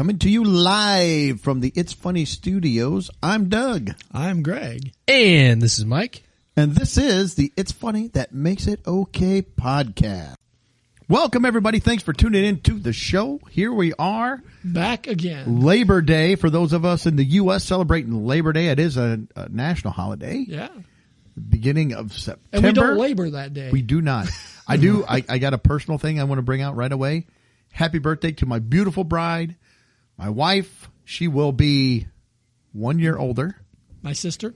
coming to you live from the It's Funny Studios. I'm Doug. I'm Greg. And this is Mike. And this is the It's Funny That Makes It Okay podcast. Welcome, everybody. Thanks for tuning in to the show. Here we are. Back again. Labor Day. For those of us in the U.S. celebrating Labor Day, it is a national holiday. Yeah. Beginning of September. And we don't labor that day. We do not. I do. I got a personal thing I want to bring out right away. Happy birthday to my beautiful bride, my wife. She will be 1 year older. My sister.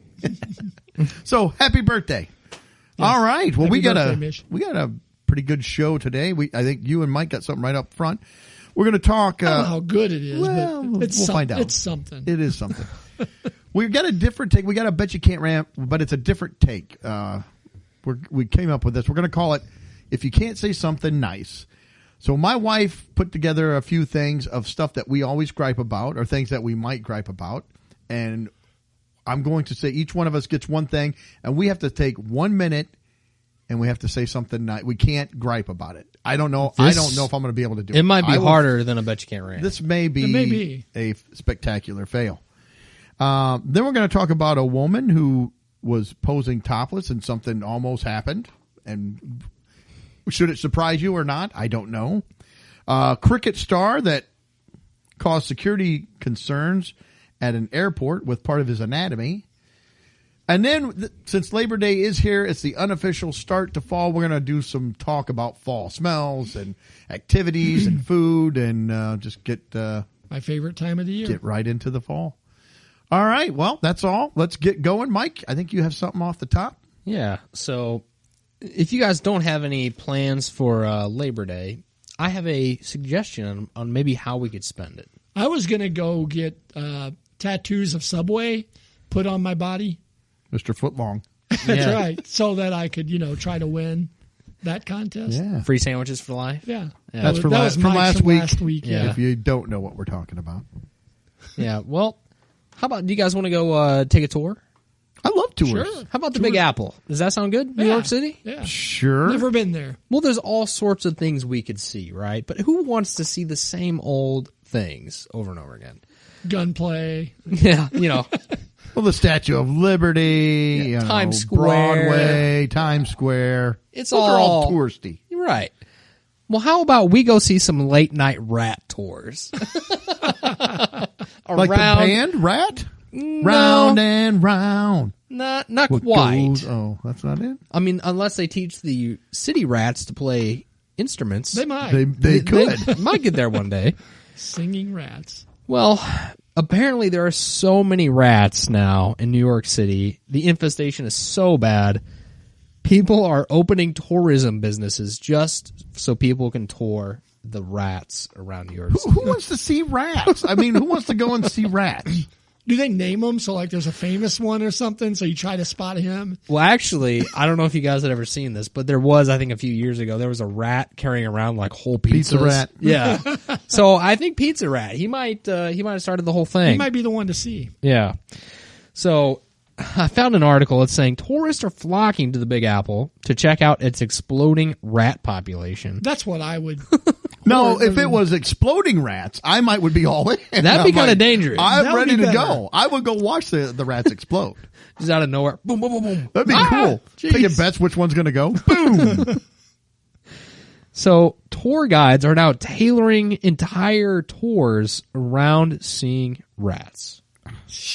So happy birthday. Yes. All right. Well, Happy we got birthday, a pretty good show today. I think you and Mike got something right up front. We're going to talk. I don't know how good it is, well, but we'll find out. It's something. It is something. We've got a different take. We got a Bet You Can't Rant, but it's a different take. We came up with this. We're going to call it If You Can't Say Something Nice. So my wife put together a few things of stuff that we always gripe about or things that we might gripe about. And I'm going to say each one of us gets one thing, and we have to take 1 minute and we have to say something nice. We can't gripe about it. I don't know. I don't know if I'm going to be able to do it. It might be harder than a Bet You Can't Rant. This may be a spectacular fail. Then we're going to talk about a woman who was posing topless and something almost happened. And should it surprise you or not? I don't know. Cricket star that caused security concerns at an airport with part of his anatomy. And then, since Labor Day is here, it's the unofficial start to fall. We're going to do some talk about fall smells and activities and food and just get... my favorite time of the year. Get right into the fall. All right. Well, that's all. Let's get going. Mike, I think you have something off the top. Yeah. So if you guys don't have any plans for Labor Day, I have a suggestion on maybe how we could spend it. I was going to go get tattoos of Subway put on my body. Mr. Footlong. That's right. So that I could, try to win that contest. Yeah. Free sandwiches for life? Yeah. That's from last week. Yeah. If you don't know what we're talking about. Yeah. Well, how about, do you guys want to go take a tour? I love tours. Sure. How about the Big Apple? Does that sound good? New York City? Yeah. Sure. Never been there. Well, there's all sorts of things we could see, right? But who wants to see the same old things over and over again? Gunplay. Yeah, Well, the Statue of Liberty, Times Square. Broadway, Times Square. Those are all touristy. Right. Well, how about we go see some late night rat tours? Like the band Rat? No. Round and round. Not What quite. goes- oh, that's not it? I mean, unless they teach the city rats to play instruments. They might. They could. They might get there one day. Singing rats. Well, apparently there are so many rats now in New York City. The infestation is so bad. People are opening tourism businesses just so people can tour the rats around New York City. Who wants to see rats? I mean, who wants to go and see rats? Do they name them? So, like, there's a famous one or something, so you try to spot him? Well, actually, I don't know if you guys had ever seen this, but there was, I think a few years ago, there was a rat carrying around like whole pizzas. Pizza rat. Yeah. So I think Pizza Rat, he might have started the whole thing. He might be the one to see. Yeah. So I found an article that's saying tourists are flocking to the Big Apple to check out its exploding rat population. That's what I would... No, if it was exploding rats, I would be all in. That'd be kind of dangerous. I'm That would ready be to better. go. I would go watch the rats explode. Just out of nowhere. Boom, boom, boom, boom. That'd be cool. jeez. Taking bets which one's going to go. Boom. So tour guides are now tailoring entire tours around seeing rats.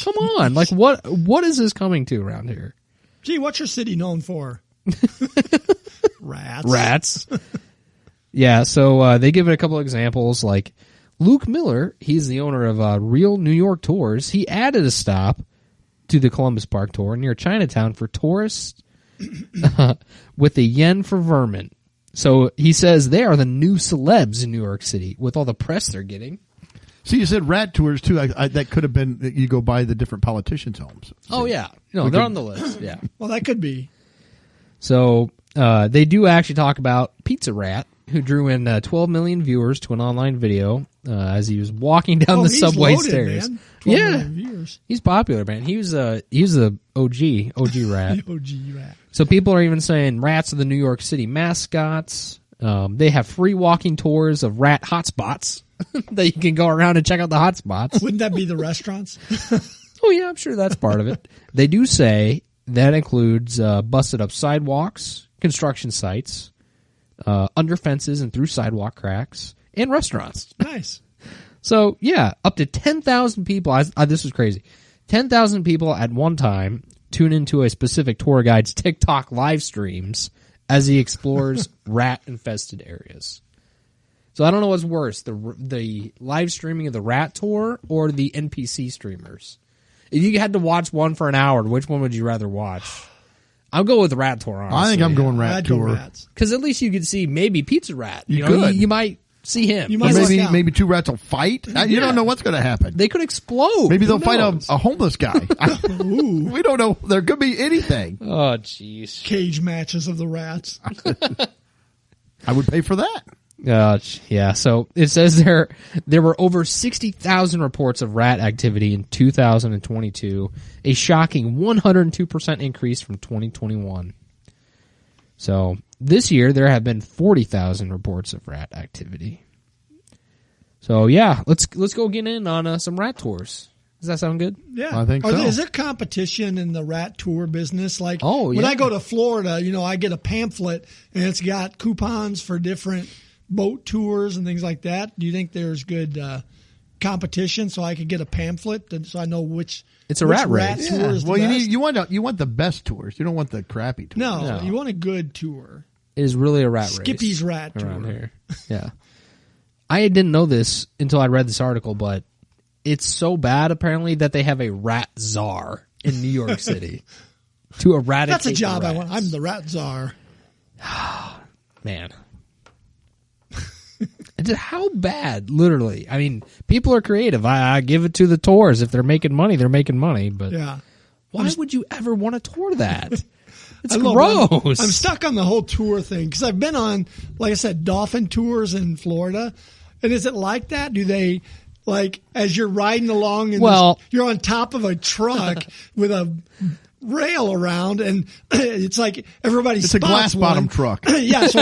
Come on. Like, what is this coming to around here? Gee, what's your city known for? Rats. Rats. Yeah, so they give it a couple of examples. Like Luke Miller, he's the owner of Real New York Tours. He added a stop to the Columbus Park tour near Chinatown for tourists with a yen for vermin. So he says they are the new celebs in New York City with all the press they're getting. See, you said rat tours, too. That could have been you go by the different politicians' homes. Oh, yeah. No, they're on the list. Yeah. Well, that could be. So they do actually talk about Pizza Rat, who drew in 12 million viewers to an online video as he was walking down the he's subway loaded, stairs. Man. 12 Yeah, million viewers. he's popular, man. He was a OG rat. OG rat. So people are even saying rats are the New York City mascots. They have free walking tours of rat hotspots. that you can go around and check out the hot spots. Wouldn't that be the restaurants? Oh, yeah, I'm sure that's part of it. They do say that includes busted up sidewalks, construction sites, under fences and through sidewalk cracks, and restaurants. Nice. So, yeah, up to 10,000 people. This is crazy. 10,000 people at one time tune into a specific tour guide's TikTok live streams as he explores rat-infested areas. So I don't know what's worse, the live streaming of the rat tour or the NPC streamers. If you had to watch one for an hour, which one would you rather watch? I'll go with the rat tour, honestly. I think I'm going rat I'd go tour. rats. Because at least you could see maybe Pizza Rat. You know, could. You might see him. You Or might maybe luck out. maybe two rats will fight. You don't know what's going to happen. They could explode. Maybe they'll Who fight knows? a homeless guy. We don't know. There could be anything. Oh, jeez. Cage matches of the rats. I would pay for that. Yeah, so it says there were over 60,000 reports of rat activity in 2022, a shocking 102% increase from 2021. So this year there have been 40,000 reports of rat activity. So yeah, let's go get in on some rat tours. Does that sound good? Yeah, I think so. Is there competition in the rat tour business? Like, Oh, when yeah. I go to Florida, I get a pamphlet and it's got coupons for different boat tours and things like that. Do you think there's good competition so I could get a pamphlet so I know which It's a which rat race. tour is the Well, best? you want the best tours. You don't want the crappy tours. No, No. you want a good tour. It is really a rat race. Skippy's rat around tour. here. Yeah. I didn't know this until I read this article, but it's so bad apparently that they have a rat czar in New York City to eradicate. That's a job the I want. rats. I'm the rat czar. Man. How bad? Literally. I mean, people are creative. I give it to the tours. If they're making money, they're making money. But Yeah. why would you ever want to tour that? It's I love it. gross. I'm stuck on the whole tour thing because I've been on, like I said, dolphin tours in Florida. And is it like that? Do they, like, as you're riding along and you're on top of a truck with a rail around and it's like everybody It's a glass bottom truck. Yeah, so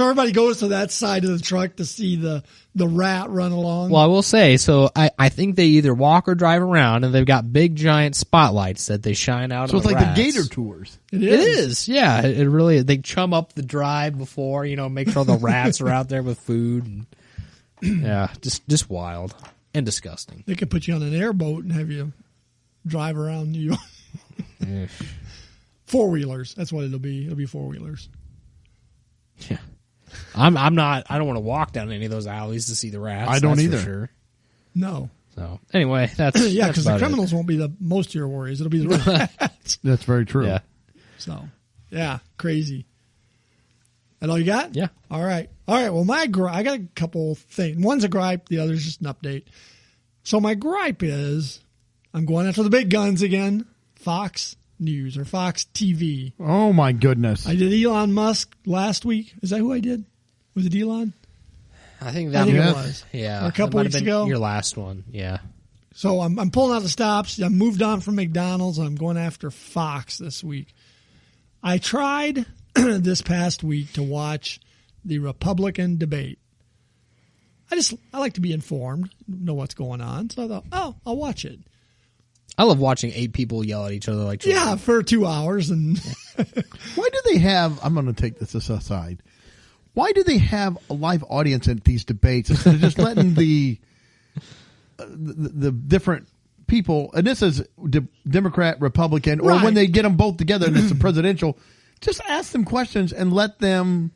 everybody goes to that side of the truck to see the rat run along. Well, I will say, so I think they either walk or drive around, and they've got big giant spotlights that they shine out. So on it's like rats. the gator tours. It It is, yeah. It really is. They chum up the drive before, make sure the rats are out there with food. And, yeah, just wild and disgusting. They could put you on an airboat and have you drive around New York. Yeah. Four-wheelers. That's what it'll be. It'll be four-wheelers. Yeah. I'm not. I don't want to walk down any of those alleys to see the rats. I don't that's either. For sure. No. So anyway, that's Yeah, that's because the about it. criminals won't be the most of your worries. It'll be the rats. That's very true. Yeah. So, yeah, crazy. That all you got? Yeah. All right. Well, I got a couple things. One's a gripe. The other's just an update. So my gripe is I'm going after the big guns again. Fox News or Fox TV. Oh my goodness. I did Elon Musk last week. Is that who I did? Was it Elon? I think I that think was, it was. yeah, Or a couple that might have weeks been ago. Your last one, yeah. So I'm pulling out the stops. I moved on from McDonald's. And I'm going after Fox this week. I tried this past week to watch the Republican debate. I like to be informed, know what's going on. So I thought, I'll watch it. I love watching 8 people yell at each other like children. Yeah, for 2 hours. And Why do they have, I'm going to take this aside. Why do they have a live audience at these debates instead of just letting the different people, and this is Democrat, Republican, or Right. when they get them both together and it's a presidential, just ask them questions and let them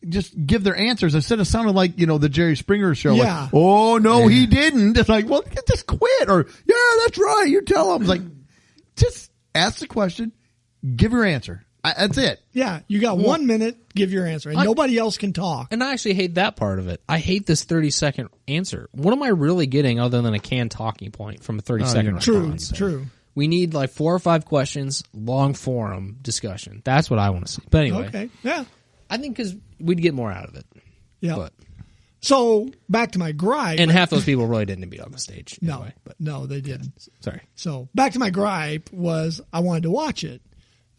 just give their answers instead of sounding like, the Jerry Springer show. Yeah. Like, oh, no, he didn't. It's like, well, just quit. Or, yeah, that's right. You tell them. It's like, just ask the question, give your answer. That's it. yeah, you got 1 minute, give your answer. And nobody else can talk. And I actually hate that part of it. I hate this 30-second answer. What am I really getting other than a canned talking point from a 30-second True, response? true. We need like 4 or 5 questions, long forum discussion. That's what I want to see. But anyway, Okay, yeah. I think because we'd get more out of it. Yeah. But, So back to my gripe. and half those people really didn't need to be on the stage. no, Anyway, but no, they didn't. sorry. So back to my gripe was I wanted to watch it.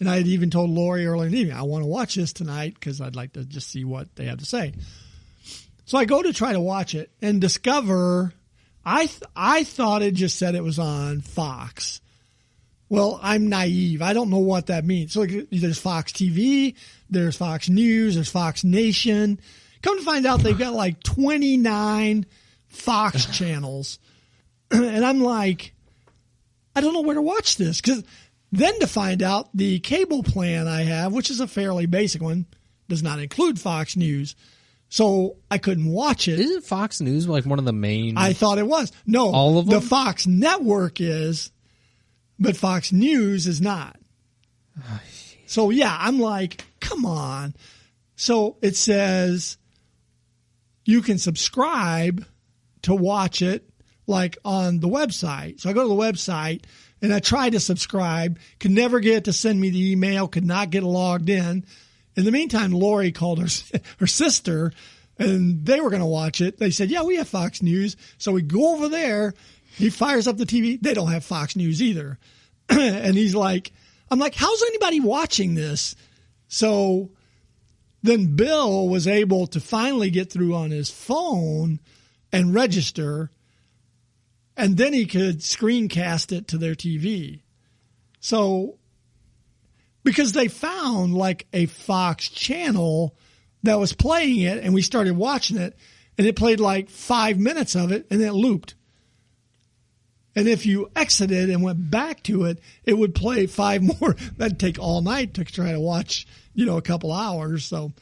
And I had even told Lori earlier in the evening, I want to watch this tonight because I'd like to just see what they have to say. So I go to try to watch it and discover I thought it just said it was on Fox. Well, I'm naive. I don't know what that means. So there's Fox TV, there's Fox News, there's Fox Nation. Come to find out, they've got like 29 Fox channels. And I'm like, I don't know where to watch this. Because then to find out the cable plan I have, which is a fairly basic one, does not include Fox News. So I couldn't watch it. Isn't Fox News like one of the main? I thought it was. No, all of them? The Fox network is, but Fox News is not. So yeah, I'm like, come on. So it says you can subscribe to watch it like on the website. So I go to the website and I try to subscribe, could never get it to send me the email, could not get logged in. In the meantime, Lori called her sister and they were going to watch it. They said, yeah, we have Fox News. So we go over there. He fires up the TV. They don't have Fox News either. And he's like, I'm like, how's anybody watching this? So then Bill was able to finally get through on his phone and register. And then he could screencast it to their TV. So, because they found like a Fox channel that was playing it and we started watching it and it played like 5 minutes of it and then it looped. And if you exited and went back to it, it would play 5 more. That'd take all night to try to watch, a couple hours. So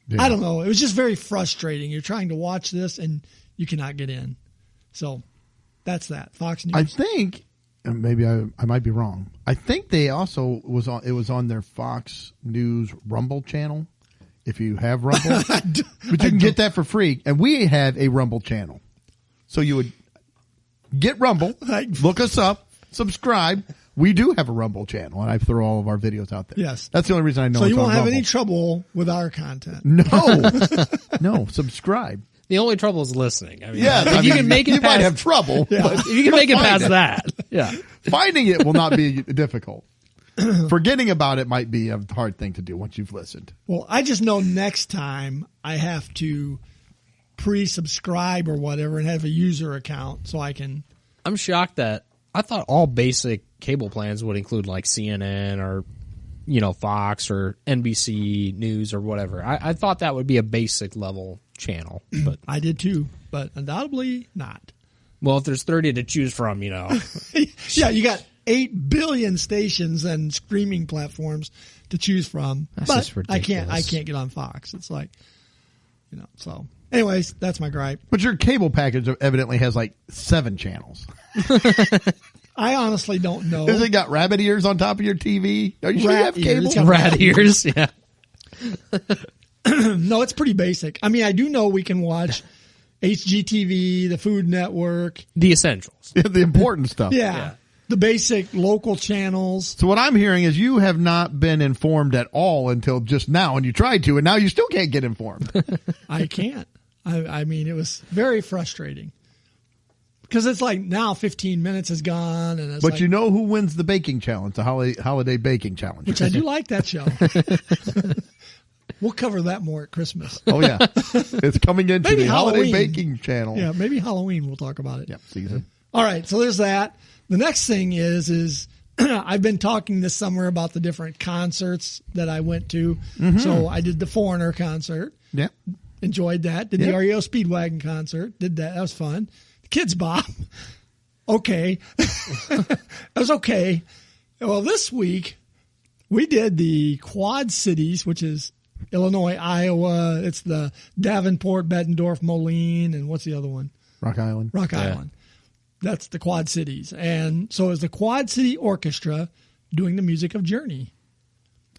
yeah. I don't know. It was just very frustrating. You're trying to watch this and you cannot get in. So that's that. Fox News. I think, and maybe I might be wrong. I think they also it was on their Fox News Rumble channel. If you have Rumble, but you can get that for free. And we have a Rumble channel, so you would get Rumble, look us up, subscribe. We do have a Rumble channel, and I throw all of our videos out there. Yes, that's the only reason I know. So it's you won't on have Rumble. any trouble with our content. No, subscribe. The only trouble is listening. I mean, yeah, you can make it. You might have trouble. Yeah. But if you can make it past that. Yeah, finding it will not be difficult. Forgetting about it might be a hard thing to do once you've listened. Well, I just know next time I have to pre-subscribe or whatever and have a user account so I can. I'm shocked that I thought all basic cable plans would include like CNN or, Fox or NBC News or whatever. I thought that would be a basic level channel, but I did too, but undoubtedly not. Well, if there's 30 to choose from, Yeah, you got 8 billion stations and streaming platforms to choose from. That's but just ridiculous. I can't get on Fox. It's like, so anyways, that's my gripe. But your cable package evidently has like 7 channels. I honestly don't know. Has it got rabbit ears on top of your TV? Are you sure you have cable? Rat ears, yeah. No, it's pretty basic. I mean, I do know we can watch HGTV, the Food Network. The essentials. The important stuff. Yeah. The basic local channels. So what I'm hearing is you have not been informed at all until just now, and you tried to, and now you still can't get informed. I can't. I mean, it was very frustrating. Because it's like now 15 minutes is gone. And it's but like, you know who wins the baking challenge, the holiday baking challenge. Which I do like that show. We'll cover that more at Christmas. Oh, yeah. It's coming into Maybe the Halloween. holiday baking channel. Yeah, maybe Halloween we'll talk about it. Yep, season. All right, so there's that. The next thing is I've been talking this summer about the different concerts that I went to. Mm-hmm. So I did the Foreigner concert. Yeah. Enjoyed that. Did the REO Speedwagon concert. Did that. That was fun. The Kids Bop. Okay. That was okay. Well, this week we did the Quad Cities, which is Illinois, Iowa. It's the Davenport, Bettendorf, Moline, and what's the other one? Rock Island. Rock Island. That's the Quad Cities. And so it's the Quad City Orchestra doing the music of Journey.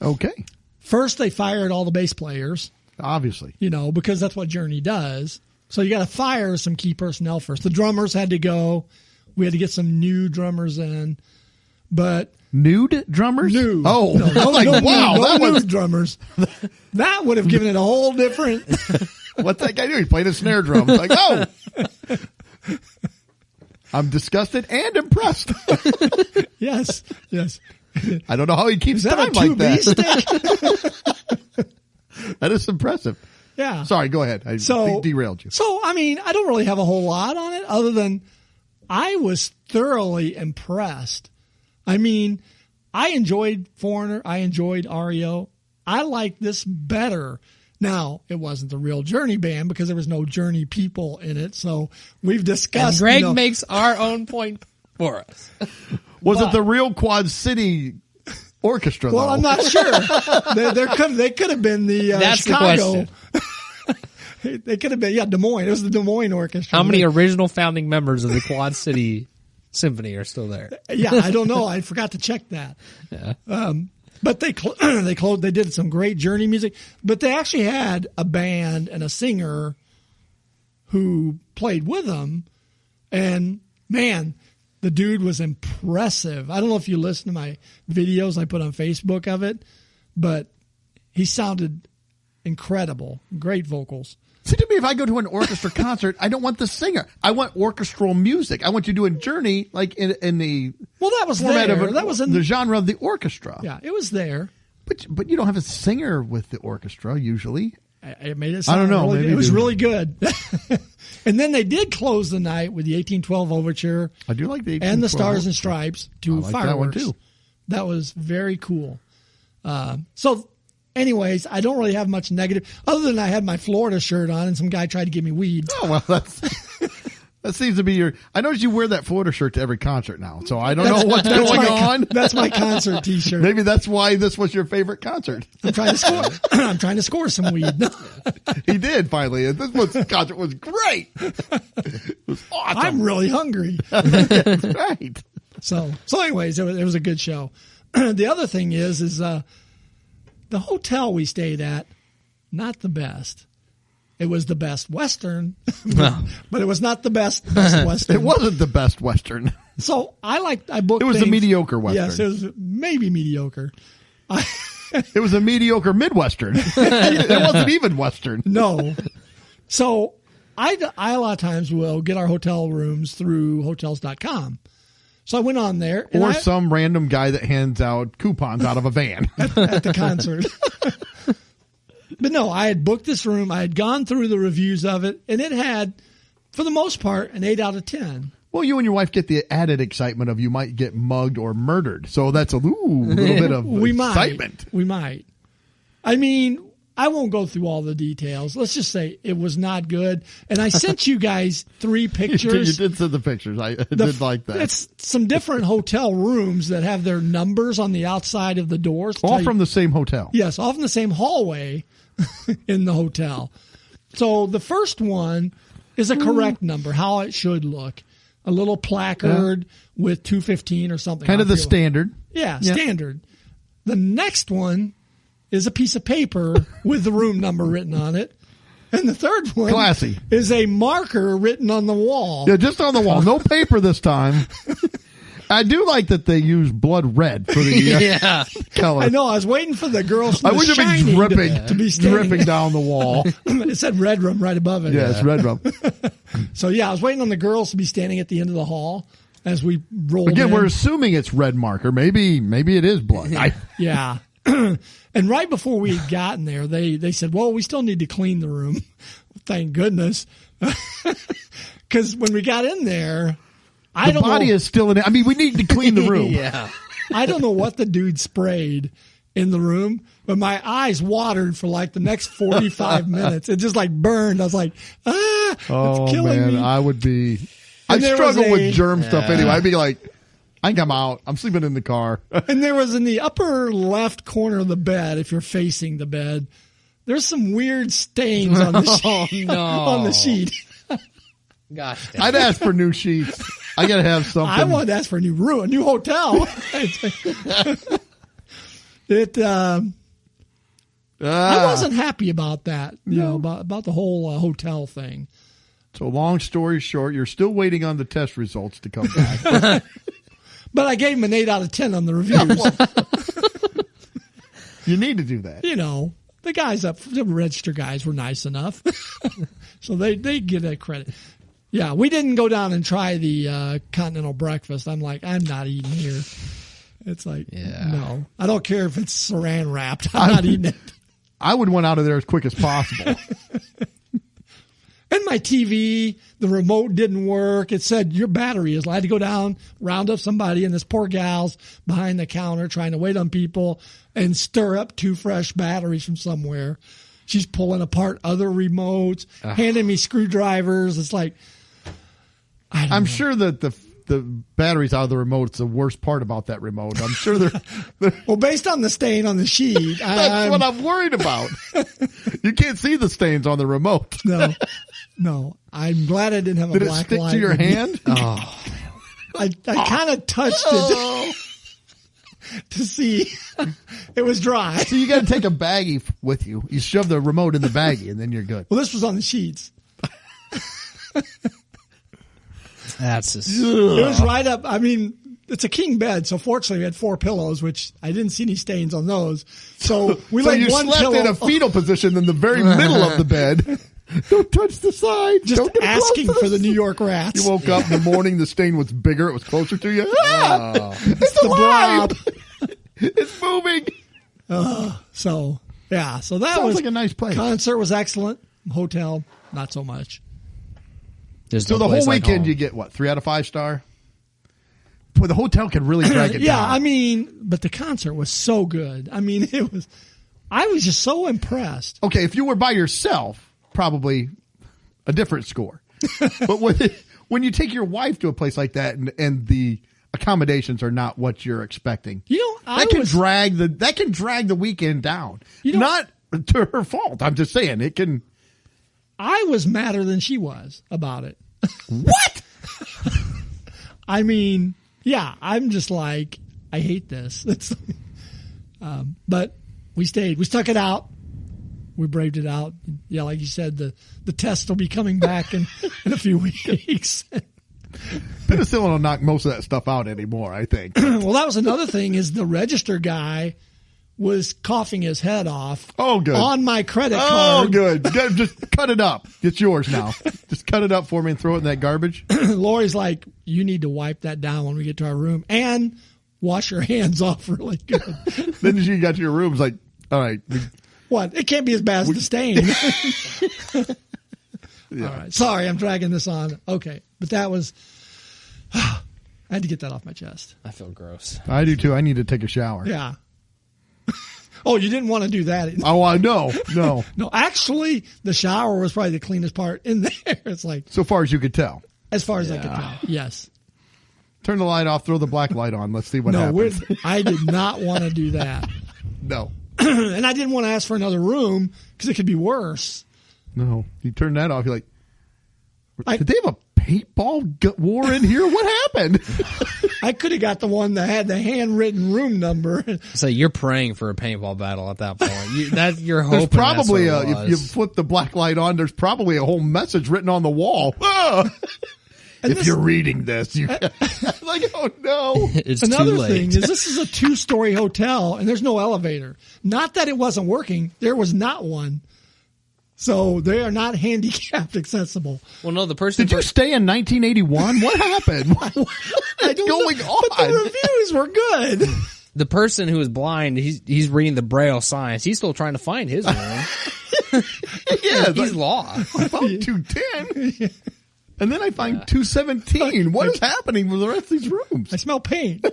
Okay. First, they fired all the bass players. Obviously. Because that's what Journey does. So you got to fire some key personnel first. The drummers had to go. We had to get some new drummers in. But nude drummers? New. Oh, wow. That was drummers. That would have given it a whole different. What's that guy doing? He's playing a snare drum. It's like, oh. I'm disgusted and impressed. Yes. I don't know how he keeps is that time a like that. stick? That is impressive. Yeah. Sorry, go ahead. I derailed you. So, I mean, I don't really have a whole lot on it other than I was thoroughly impressed. I mean, I enjoyed Foreigner. I enjoyed REO. I liked this better. Now, it wasn't the real Journey band because there was no Journey people in it. So we've discussed. And Greg makes our own point for us. Was it the real Quad City Orchestra, well, though? I'm not sure. They could have been the That's Chicago. the question. They could have been, Des Moines. It was the Des Moines Orchestra. How many original founding members of the Quad City Symphony are still there? Yeah, I don't know. I forgot to check that. Yeah. But they did some great Journey music. But they actually had a band and a singer who played with them. And, man, the dude was impressive. I don't know if you listen to my videos I put on Facebook of it, but he sounded incredible. Great vocals. See, to me, if I go to an orchestra concert, I don't want the singer. I want orchestral music. I want you doing Journey like in the That was format there. of That was in the genre of the orchestra. Yeah, it was there. But you don't have a singer with the orchestra usually. It made it sound I don't know. Really Maybe good. It was do. really good. And then they did close the night with the 1812 Overture. I do like the 1812. And the Stars and Stripes to I like Fireworks. that one too. That was very cool. So, anyways, I don't really have much negative, other than I had my Florida shirt on and some guy tried to give me weed. Oh, well, that seems to be your. I notice you wear that Florida shirt to every concert now, so I don't know what's going on. That's my concert T-shirt. Maybe that's why this was your favorite concert. I'm trying to score. I'm trying to score some weed. He did finally. This concert was great. It was awesome. I'm really hungry. That's right. So anyways, it was a good show. The other thing is the hotel we stayed at, not the best. It was the best Western, but it was not the best Western. It wasn't the best Western. So I booked. It was things, a mediocre Western. Yes, it was maybe mediocre. It was a mediocre Midwestern. It wasn't even Western. No. So I a lot of times will get our hotel rooms through Hotels.com. So I went on there. Or some random guy that hands out coupons out of a van. at the concert. But no, I had booked this room. I had gone through the reviews of it, and it had, for the most part, an 8 out of 10. Well, you and your wife get the added excitement of you might get mugged or murdered. So that's a little bit of excitement. We might. I mean, I won't go through all the details. Let's just say it was not good. And I sent you guys 3 pictures. You did send the pictures. I did like that. It's some different hotel rooms that have their numbers on the outside of the doors. All from the same hotel. Yes, all from the same hallway in the hotel. So the first one is a correct number, how it should look. A little placard with 215 or something. Kind of the standard. Yeah, standard. The next one is a piece of paper with the room number written on it. And the third one Classy. is a marker written on the wall. Yeah, just on the wall. No paper this time. I do like that they use blood red for the color. I know. I was waiting for the girls from I wish it Shining be dripping, to be standing. dripping down the wall. It said Red Room right above it. Yeah, it's red rum. So, I was waiting on the girls to be standing at the end of the hall as we rolled Again, in. we're assuming it's red marker. Maybe it is blood. Yeah. And right before we had gotten there, they said, well, we still need to clean the room. Thank goodness. Because when we got in there, The body is still in it. I mean, we need to clean the room. Yeah. I don't know what the dude sprayed in the room, but my eyes watered for like the next 45 minutes. It just like burned. I was like, it's killing me. I would be. I And there struggle was with germ stuff anyway. I'd be like, I think I'm out. I'm sleeping in the car. And there was in the upper left corner of the bed, if you're facing the bed, there's some weird stains on the sheet. On the sheet. Gosh. I'd ask for new sheets. I gotta have something. I wanted to ask for a new room, a new hotel. I wasn't happy about that, about the whole hotel thing. So long story short, you're still waiting on the test results to come back. But I gave him an 8 out of 10 on the reviews. You need to do that. The guys the register guys were nice enough. So they get that credit. Yeah, we didn't go down and try the continental breakfast. I'm like, I'm not eating here. It's like, no. I don't care if it's saran wrapped. I'm not eating it. I would want out of there as quick as possible. And my TV, the remote didn't work. It said your battery is. I had to go down, round up somebody, and this poor gal's behind the counter trying to wait on people and stir up 2 fresh batteries from somewhere. She's pulling apart other remotes, handing me screwdrivers. It's like, I'm sure that the batteries out of the remote's the worst part about that remote. I'm sure they're well, based on the stain on the sheet. that's what I'm worried about. You can't see the stains on the remote. No. I'm glad I didn't have a Did black it stick light. to your hand? Oh, I kind of touched it to see it was dry. So you got to take a baggie with you. You shove the remote in the baggie, and then you're good. Well, this was on the sheets. that's just, It was right up. I mean, it's a king bed, so fortunately we had 4 pillows, which I didn't see any stains on those. So we So laid you one slept pillow in a fetal position in the very middle of the bed. Don't touch the side. just Don't get asking close to for the New York You rats. woke up in the morning, the stain was bigger, it was closer to you. It's the alive! blob. It's moving! So that Sounds was like a nice place. Concert was excellent. Hotel, not so much. there's So no the whole place like weekend home. you get what, 3 out of 5 star? Boy, the hotel can really drag it Yeah, down. I mean, but the concert was so good. I mean, I was just so impressed. Okay, if you were by yourself, probably a different score. But when you take your wife to a place like that and the accommodations are not what you're expecting, You know, that can drag the weekend down. Not to her fault. I'm just saying it can. I was madder than she was about it. What? I mean, yeah, I'm just like, I hate this. But we stayed. We stuck it out. We braved it out. Yeah, like you said, the test will be coming back in a few weeks. Penicillin will knock most of that stuff out anymore, I think. Well, that was another thing is the register guy was coughing his head off. Oh, good. On my credit Oh, card. good. Just cut it up. It's yours now. Just cut it up for me and throw it in that garbage. Lori's like, you need to wipe that down when we get to our room and wash your hands off really good. Then you got to your room, it's like, all right. What? It can't be as bad as the stain. Yeah. All right. Sorry, I'm dragging this on. Okay. But that was, I had to get that off my chest. I feel gross. I do too. I need to take a shower. Yeah. Oh, you didn't want to do that. Oh, I know. No. No, actually, the shower was probably the cleanest part in there. It's like, So far as you could tell. as far as I could tell. Yes. Turn the light off, throw the black light on. Let's see what No, happens. I did not want to do that. No. And I didn't want to ask for another room because it could be worse. No. You turn that off, you're like, did they have a paintball war in here? What happened? I could have got the one that had the handwritten room number. So you're praying for a paintball battle at that point. You're hoping. There's probably that's what it if you was. flip the black light on, there's probably a whole message written on the wall. Ah! If you're reading this, you like, oh no. It's Another too late. thing is this is a 2-story hotel and there's no elevator. Not that it wasn't working. There was not one. So they are not handicapped accessible. Well, no, the person. Did you stay in 1981? What happened? What's going on? But the reviews were good. The person who is blind, he's reading the Braille signs. He's still trying to find his room. Yeah, He's lost. I found 210. And then I find 217. What is happening with the rest of these rooms? I smell paint.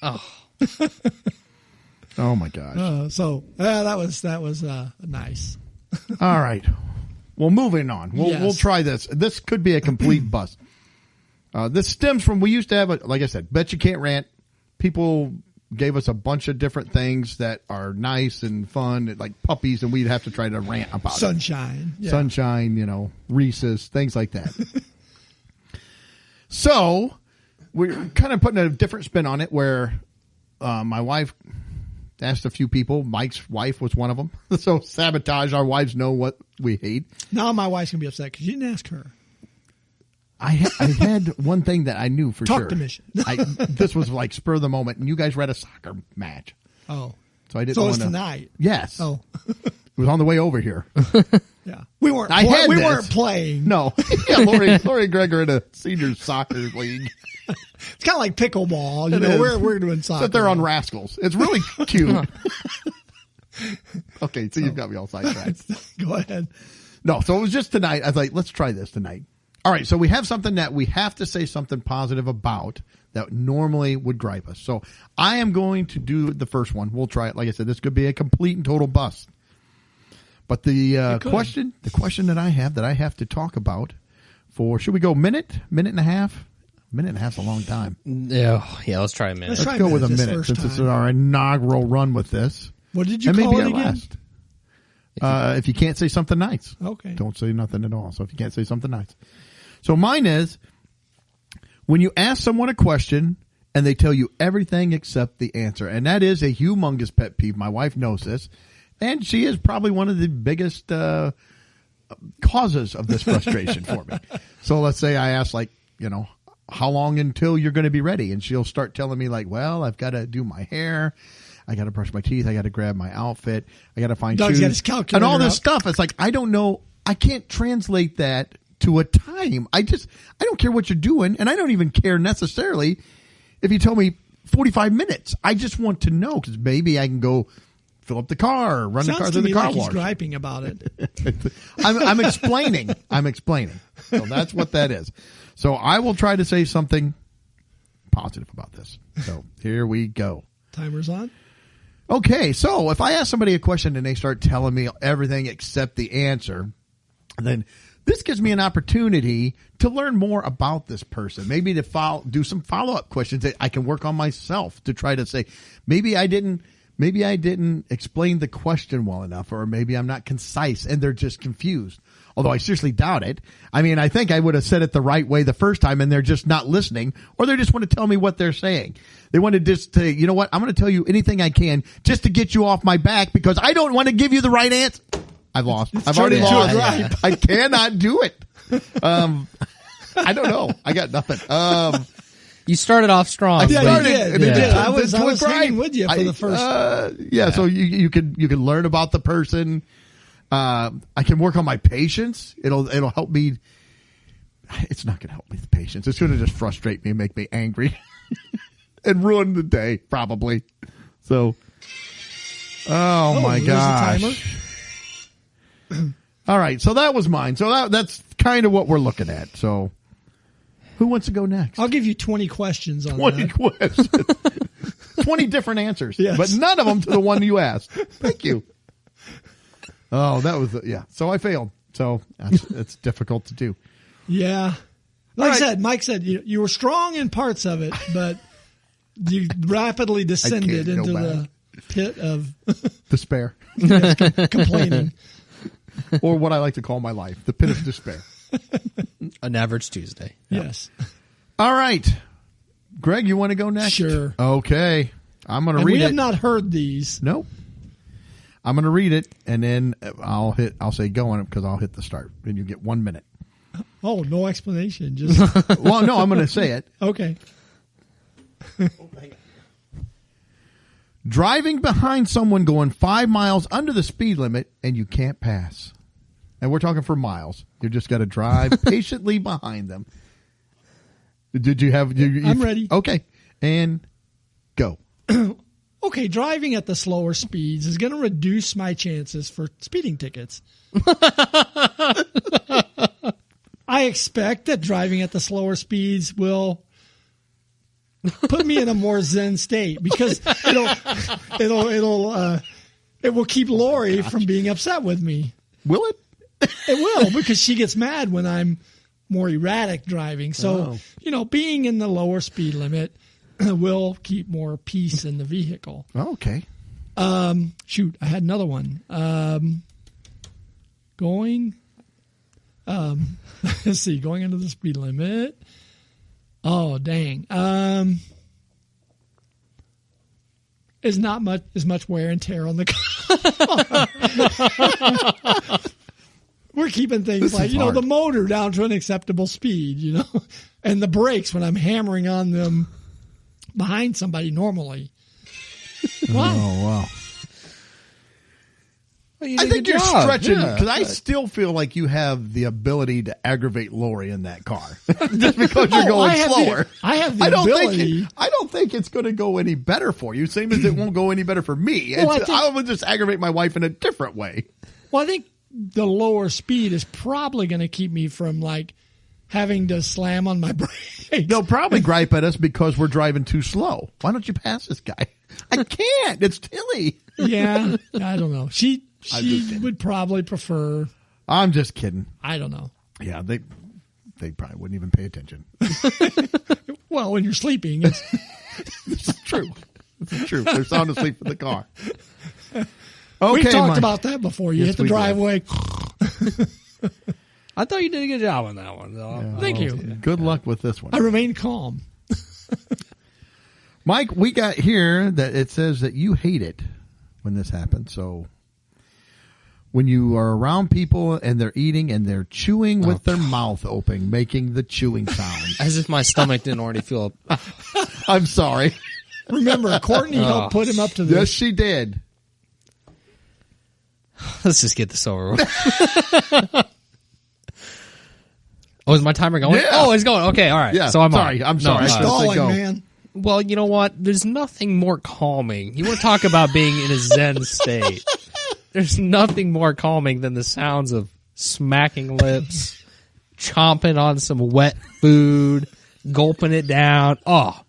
Oh, Oh my gosh. That was nice. All right. Well, moving on. We'll try this. This could be a complete bust. This stems from, we used to have, like I said, Bet You Can't Rant. People gave us a bunch of different things that are nice and fun, like puppies, and we'd have to try to rant about Sunshine. it. Yeah. Sunshine, Reese's, things like that. So we're kind of putting a different spin on it where my wife asked a few people. Mike's wife was one of them. So sabotage. Our wives know what we hate. Now my wife's going to be upset because you didn't ask her. I had one thing that I knew for sure. Talk to Mission. This was like spur of the moment, and you guys were at a soccer match. Oh. So I didn't So want it's to. tonight. Yes. Oh. It was on the way over here. Yeah. We weren't I had we this. weren't playing. No. Yeah, Lori and Greg are in a senior soccer league. It's kind of like pickleball. It is. We're doing soccer. But they're on Rascals. It's really cute. Okay, so you've got me all sidetracked. Go ahead. No, so it was just tonight. I was like, let's try this tonight. All right, so we have something that we have to say something positive about that normally would gripe us. So I am going to do the first one. We'll try it. Like I said, this could be a complete and total bust. But the question that I have to talk about for, should we go minute and a half? Minute and a half's a long time. Yeah, let's try a minute. Let's go with a minute since it's our inaugural run with this. What did you call it again? Last. If you can't say something nice. Okay. Don't say nothing at all. So if you can't say something nice. So mine is, when you ask someone a question and they tell you everything except the answer. And that is a humongous pet peeve. My wife knows this. And she is probably one of the biggest causes of this frustration for me. So let's say I ask, how long until you're going to be ready? And she'll start telling me well, I've got to do my hair. I got to brush my teeth. I got to grab my outfit. I got to find Doug's shoes got his calculator and all this out. stuff. It's like, I don't know. I can't translate that to a time. I don't care what you're doing. And I don't even care necessarily if you tell me 45 minutes. I just want to know, because maybe I can go fill up the car, run the car through the car wash. He's griping about it. I'm explaining. I'm explaining. So that's what that is. So I will try to say something positive about this. So here we go. Timer's on. Okay, so if I ask somebody a question and they start telling me everything except the answer, then this gives me an opportunity to learn more about this person. Maybe to do some follow-up questions that I can work on myself to try to say, maybe I didn't explain the question well enough, or maybe I'm not concise and they're just confused. Although I seriously doubt it. I mean, I think I would have said it the right way the first time and they're just not listening, or they just want to tell me what they're saying. They want to just say, you know what? I'm going to tell you anything I can just to get you off my back because I don't want to give you the right answer. I've lost. I've already lost. I cannot do it. I don't know. I got nothing. You started off strong. You did. I was gripe. hanging with you for the first. So you can learn about the person. I can work on my patience. It'll help me. It's not going to help me with patience. It's going to just frustrate me and make me angry and ruin the day probably. So, oh my gosh. All right. So that was mine. So that's kind of what we're looking at. So who wants to go next? I'll give you 20 questions on 20 that. questions. 20 different answers. Yes. But none of them to the one you asked. Thank you. Oh, that was, So I failed. So it's difficult to do. Yeah. Like I said, Mike said you were strong in parts of it, but you rapidly descended into the pit of despair. Complaining. Or what I like to call my life, the pit of despair. An average Tuesday. Yes. All right. Greg, you want to go next? Sure. Okay. I'm going to read it. We have not heard these. Nope. I'm going to read it, and then I'll say go on it because I'll hit the start, and you get 1 minute. Oh, no explanation. Just Well, no, I'm going to say it. Okay. Driving behind someone going 5 miles under the speed limit, and you can't pass. And we're talking for miles. You just got to drive patiently behind them. Did you have? I'm ready. Okay, and go. Okay, driving at the slower speeds is going to reduce my chances for speeding tickets. I expect that driving at the slower speeds will put me in a more zen state because it will keep Lori from being upset with me. Will it? It will, because she gets mad when I'm more erratic driving. So, being in the lower speed limit will keep more peace in the vehicle. Oh, okay. Shoot, I had another one. Let's see, going under the speed limit. Oh, dang. Is not much as much wear and tear on the car. We're keeping things like, the motor down to an acceptable speed, and the brakes when I'm hammering on them behind somebody normally. Wow. Oh, wow. You I did a think good you're job. stretching Yeah. because I still feel like you have the ability to aggravate Lori in that car just because you're going slower. I have the ability. I don't think it's going to go any better for you. Same as it won't go any better for me. Well, I will just aggravate my wife in a different way. Well, I think the lower speed is probably going to keep me from like having to slam on my brakes. They'll probably gripe at us because we're driving too slow. Why don't you pass this guy? I can't. It's Tilly. Yeah, I don't know. She would probably prefer. I'm just kidding. I don't know. Yeah, they probably wouldn't even pay attention. Well, when you're sleeping, it's It's true. It's true. They're sound asleep in the car. Okay, we've talked Mike. about that before. You Yes, hit the we did. driveway. I thought you did a good job on that one. Though. Thank you. Good luck with this one. I remain calm. Mike, we got here that it says that you hate it when this happens. So when you are around people and they're eating and they're chewing with their mouth open, making the chewing sound. As if my stomach didn't already feel. I'm sorry. Remember, Courtney helped put him up to this. Yes, she did. Let's just get this over with. Oh, is my timer going? Yeah. Oh, it's going. Okay, all right. Yeah. So I'm sorry. on. I'm sorry. No, I Stalling, go. man. well, you know what? There's nothing more calming. You want to talk about being in a Zen state. There's nothing more calming than the sounds of smacking lips, chomping on some wet food, gulping it down. Oh,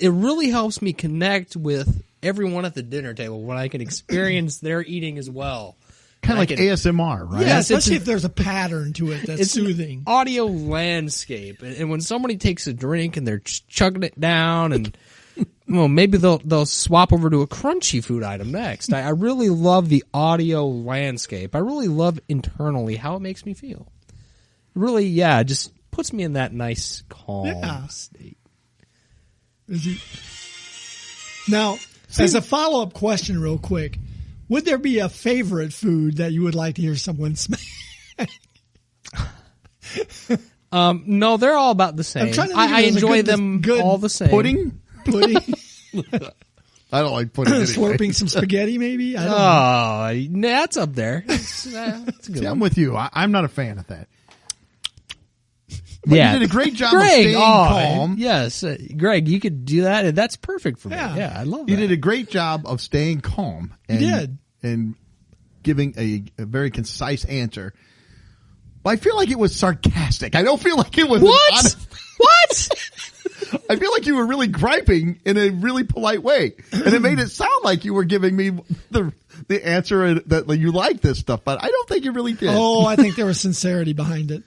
it really helps me connect with everyone at the dinner table when I can experience their eating as well. Kind of like I can- ASMR, right? Yeah, Yes, it's especially a- if there's a pattern to it that's It's soothing. an audio landscape, and when somebody takes a drink and they're chugging it down, and well, maybe they'll swap over to a crunchy food item next. I really love the audio landscape. I really love internally how it makes me feel. Really, yeah, it just puts me in that nice calm Yeah. state. Is he? Now, as a follow-up question, real quick, would there be a favorite food that you would like to hear someone smack? No, they're all about the same. I'm trying to think I if there's a enjoy good- them good all the same. Pudding? Pudding, I don't like pudding anyway. slurping some spaghetti, maybe. I don't know. Oh, that's up there. That's a good See, one. I'm with you. I'm not a fan of that. But Yeah, you did a great job of Greg, staying oh, calm. Yes, Greg, you could do that, and that's perfect for me. Yeah. Yeah, I love You that. did a great job of staying calm. And, did. And giving a very concise answer. But I feel like it was sarcastic. I don't feel like it was an What? honest- What? I feel like you were really griping in a really polite way. And it made it sound like you were giving me the answer that you like this stuff, but I don't think you really did. Oh, I think there was sincerity behind it.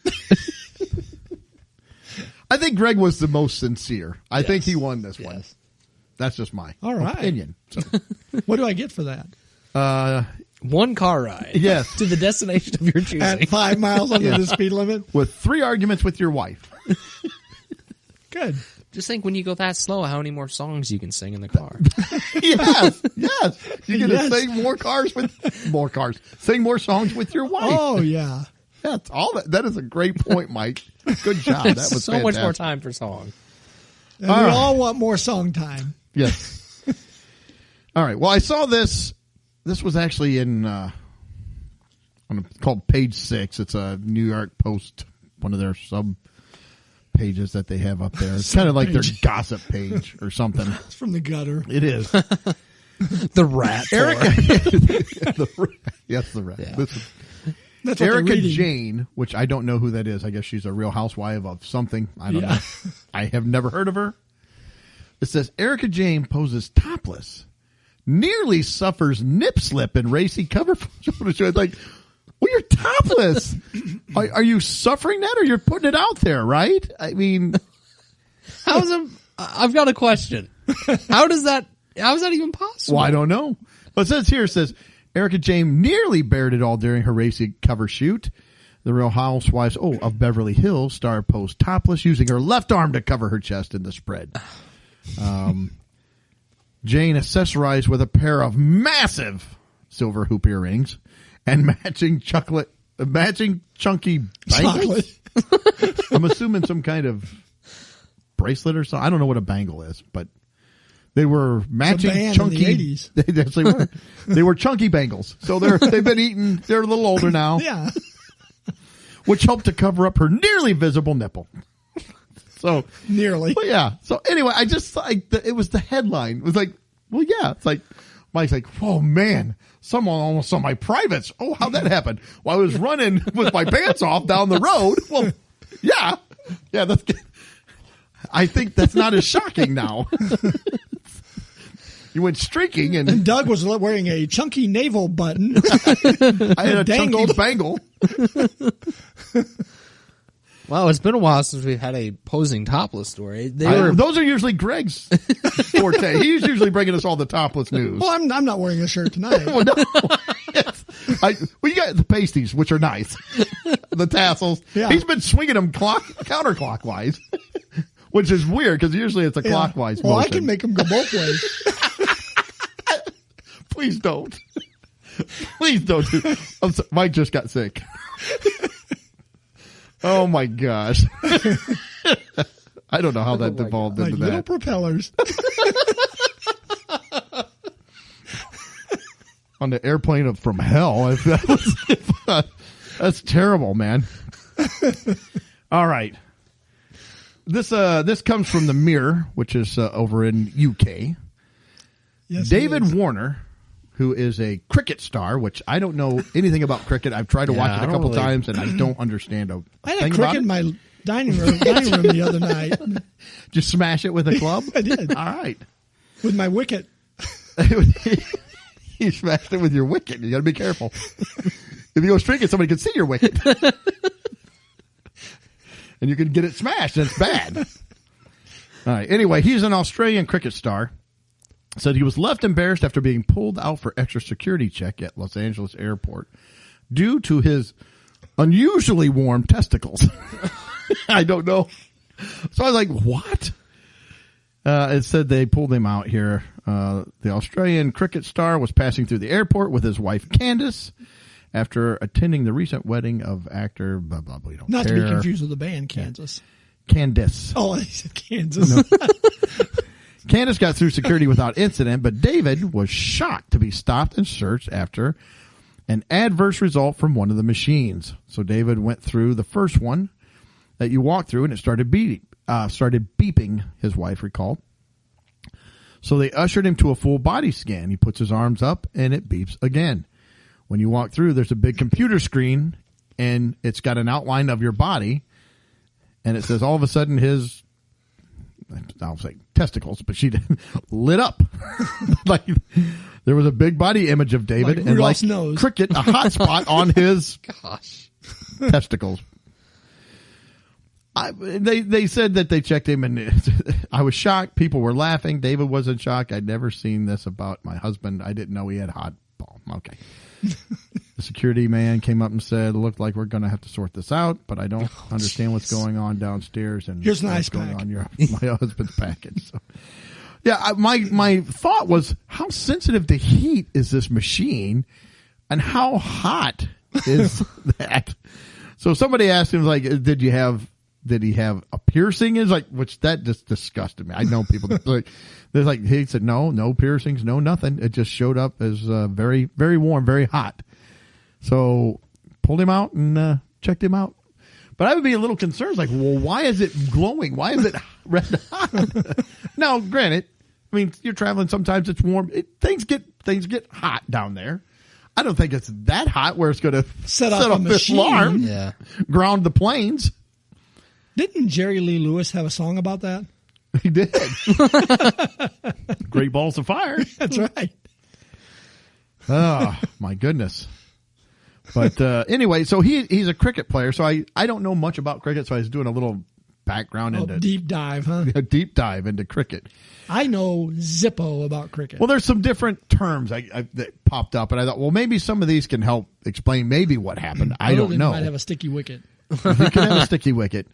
I think Greg was the most sincere. I think he won this one. That's just my All right. opinion. So, What do I get for that? One car ride. Yes. To the destination of your choosing. At 5 miles under the speed limit? with 3 arguments with your wife. Good. Just think when you go that slow, how many more songs you can sing in the car. Yes, yes. You're going to Yes. sing more cars. Sing more songs with your wife. Oh, yeah. That's all that is a great point, Mike. Good job. That was so much more fantastic. time for song. And All we right. all want more song time. Yes. All right. Well, I saw this. This was actually in called Page 6. It's a New York Post, one of their sub pages that they have up there. It's kind of like their Sub-page. gossip page or something. It's from the gutter. It is. The rat. Yes, the rat. Yeah. This is- That's what Erica they're reading. Jane, which I don't know who that is. I guess she's a real housewife of something. I don't know. I have never heard of her. It says Erica Jane poses topless, nearly suffers nip slip in racy cover photo. Like, well, you're topless. Are you suffering that, or you're putting it out there? Right? I mean, I've got a question. How is that even possible? well, I don't know. But it says Erica Jane nearly bared it all during her racy cover shoot. The Real Housewives of Beverly Hills star posed topless, using her left arm to cover her chest in the spread. Jane accessorized with a pair of massive silver hoop earrings and matching chunky bangles. I'm assuming some kind of bracelet or something. I don't know what a bangle is, but They were matching band chunky. in the 80s. They actually were. They were chunky Bengals. So they've been eating. They're a little older now, Yeah. which helped to cover up her nearly visible nipple. So Nearly. But yeah. So anyway, I just like it was the headline. It was like, well, yeah. It's like Mike's like, oh man, someone almost saw my privates. Oh, how'd that happen? Well, I was running with my pants off down the road. Well, yeah. That's good. I think that's not as shocking now. You went streaking And Doug was wearing a chunky navel button. I had a dangled. chunky bangle. Well, it's been a while since we've had a posing topless story. Those are usually Greg's forte. He's usually bringing us all the topless news. Well, I'm not wearing a shirt tonight. Well, no. You got the pasties, which are nice. The tassels. Yeah. He's been swinging them counterclockwise, which is weird because usually it's a clockwise Well, motion. I can make them go both ways. Please don't. Please don't. Mike just got sick. Oh my gosh. I don't know how that devolved Like into little that. propellers. On the airplane from hell. That's terrible, man. All right. This comes from the Mirror, which is over in UK. Yes, it David is. Warner, who is a cricket star, which I don't know anything about cricket. I've tried to watch it a couple times, and I don't understand a I had thing a about cricket it. in my dining room the other night Just smash it with a club? I did. All right. with my wicket. You smashed it with your wicket. You got to be careful. If you go streaking, somebody can see your wicket. And you can get it smashed, and it's bad. All right. Anyway, he's an Australian cricket star. Said he was left embarrassed after being pulled out for extra security check at Los Angeles airport due to his unusually warm testicles. I don't know. So I was like, what? It said they pulled him out here. The Australian cricket star was passing through the airport with his wife, Candace, after attending the recent wedding of actor, blah, blah, blah. Not to be confused with the band Kansas. Candace. Oh, I said Kansas. No. Candace got through security without incident, but David was shocked to be stopped and searched after an adverse result from one of the machines. So David went through the first one that you walked through, and it started beeping, his wife recalled. So they ushered him to a full body scan. He puts his arms up, and it beeps again. When you walk through, there's a big computer screen, and it's got an outline of your body, and it says all of a sudden his, I'll say testicles, but she lit up. Like there was a big body image of David Like and Rudolph's like nose. cricket, a hot spot on his testicles. They said that they checked him, and I was shocked. People were laughing. David was in shock. I'd never seen this about my husband. I didn't know he had hot ball. Okay. The security man came up and said, "Looked like we're going to have to sort this out, but I don't understand what's going on downstairs and Here's an what's ice going pack. on my husband's package." So, yeah, my thought was, how sensitive to heat is this machine, and how hot is that? So somebody asked him, like, did he have a piercing? Is like, which that just disgusted me. I know people that like, there's like, he said, no piercings, no nothing. It just showed up as very, very warm, very hot. So pulled him out and checked him out. But I would be a little concerned, like, well, why is it glowing? Why is it red hot? Now, granted, I mean, you're traveling. Sometimes it's warm. Things get hot down there. I don't think it's that hot where it's going to Set off a this machine. alarm, Yeah. ground the planes. Didn't Jerry Lee Lewis have a song about that? He did. Great balls of fire. That's right. Oh, my goodness. But anyway, so he's a cricket player. So I don't know much about cricket, so I was doing a little background into Deep dive, huh? a deep dive into cricket. I know Zippo about cricket. Well, there's some different terms that popped up, and I thought, well, maybe some of these can help explain maybe what happened. I Other don't than know. You might have a sticky wicket. You can have a sticky wicket.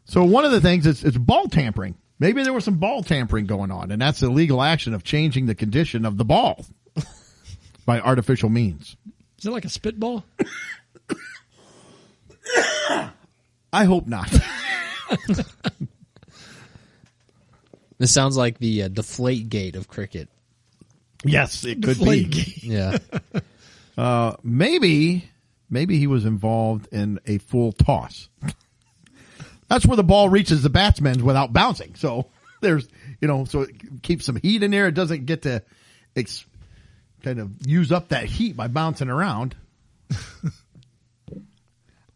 So one of the things is it's ball tampering. Maybe there was some ball tampering going on, and that's the legal action of changing the condition of the ball by artificial means. Is it like a spitball? I hope not. This sounds like the deflate gate of cricket. Yes, it could Deflate be. gate. Yeah. Maybe he was involved in a full toss. That's where the ball reaches the batsman without bouncing. So there's, so it keeps some heat in there. It doesn't get to kind of use up that heat by bouncing around.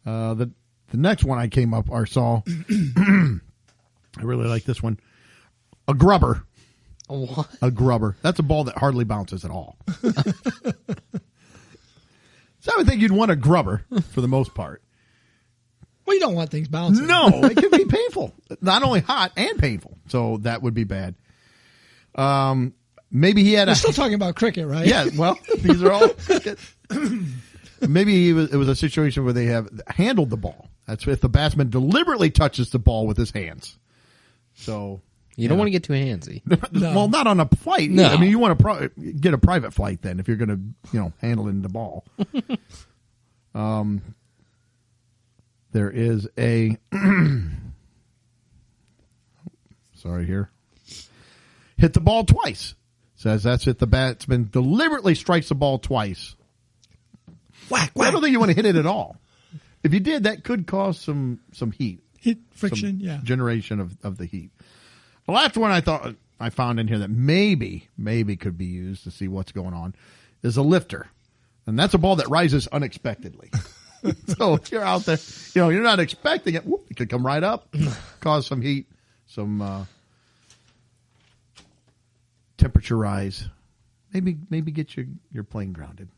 The next one I came up or saw, I really like this one. A grubber. What? A grubber. That's a ball that hardly bounces at all. So I would think you'd want a grubber for the most part. Well, you don't want things bouncing. No, it can be painful. Not only hot and painful. So that would be bad. Maybe he had We're still talking about cricket, right? Yeah, well, these are all cricket. Maybe it was a situation where they have handled the ball. That's if the batsman deliberately touches the ball with his hands. So You don't want to get too handsy. No. Well, not on a flight. No. I mean, you want to get a private flight then if you're going to, handle in the ball. There is a sorry here. Hit the ball twice. Says that's if the batsman deliberately strikes the ball twice. Whack, I whack. don't think you want to hit it at all. If you did, that could cause some heat. Heat friction, Some yeah. generation of the heat. The last one I found in here that maybe could be used to see what's going on is a lifter. And that's a ball that rises unexpectedly. So if you're out there, you're not expecting it. Whoop, it could come right up, cause some heat, some temperature rise. Maybe get your plane grounded.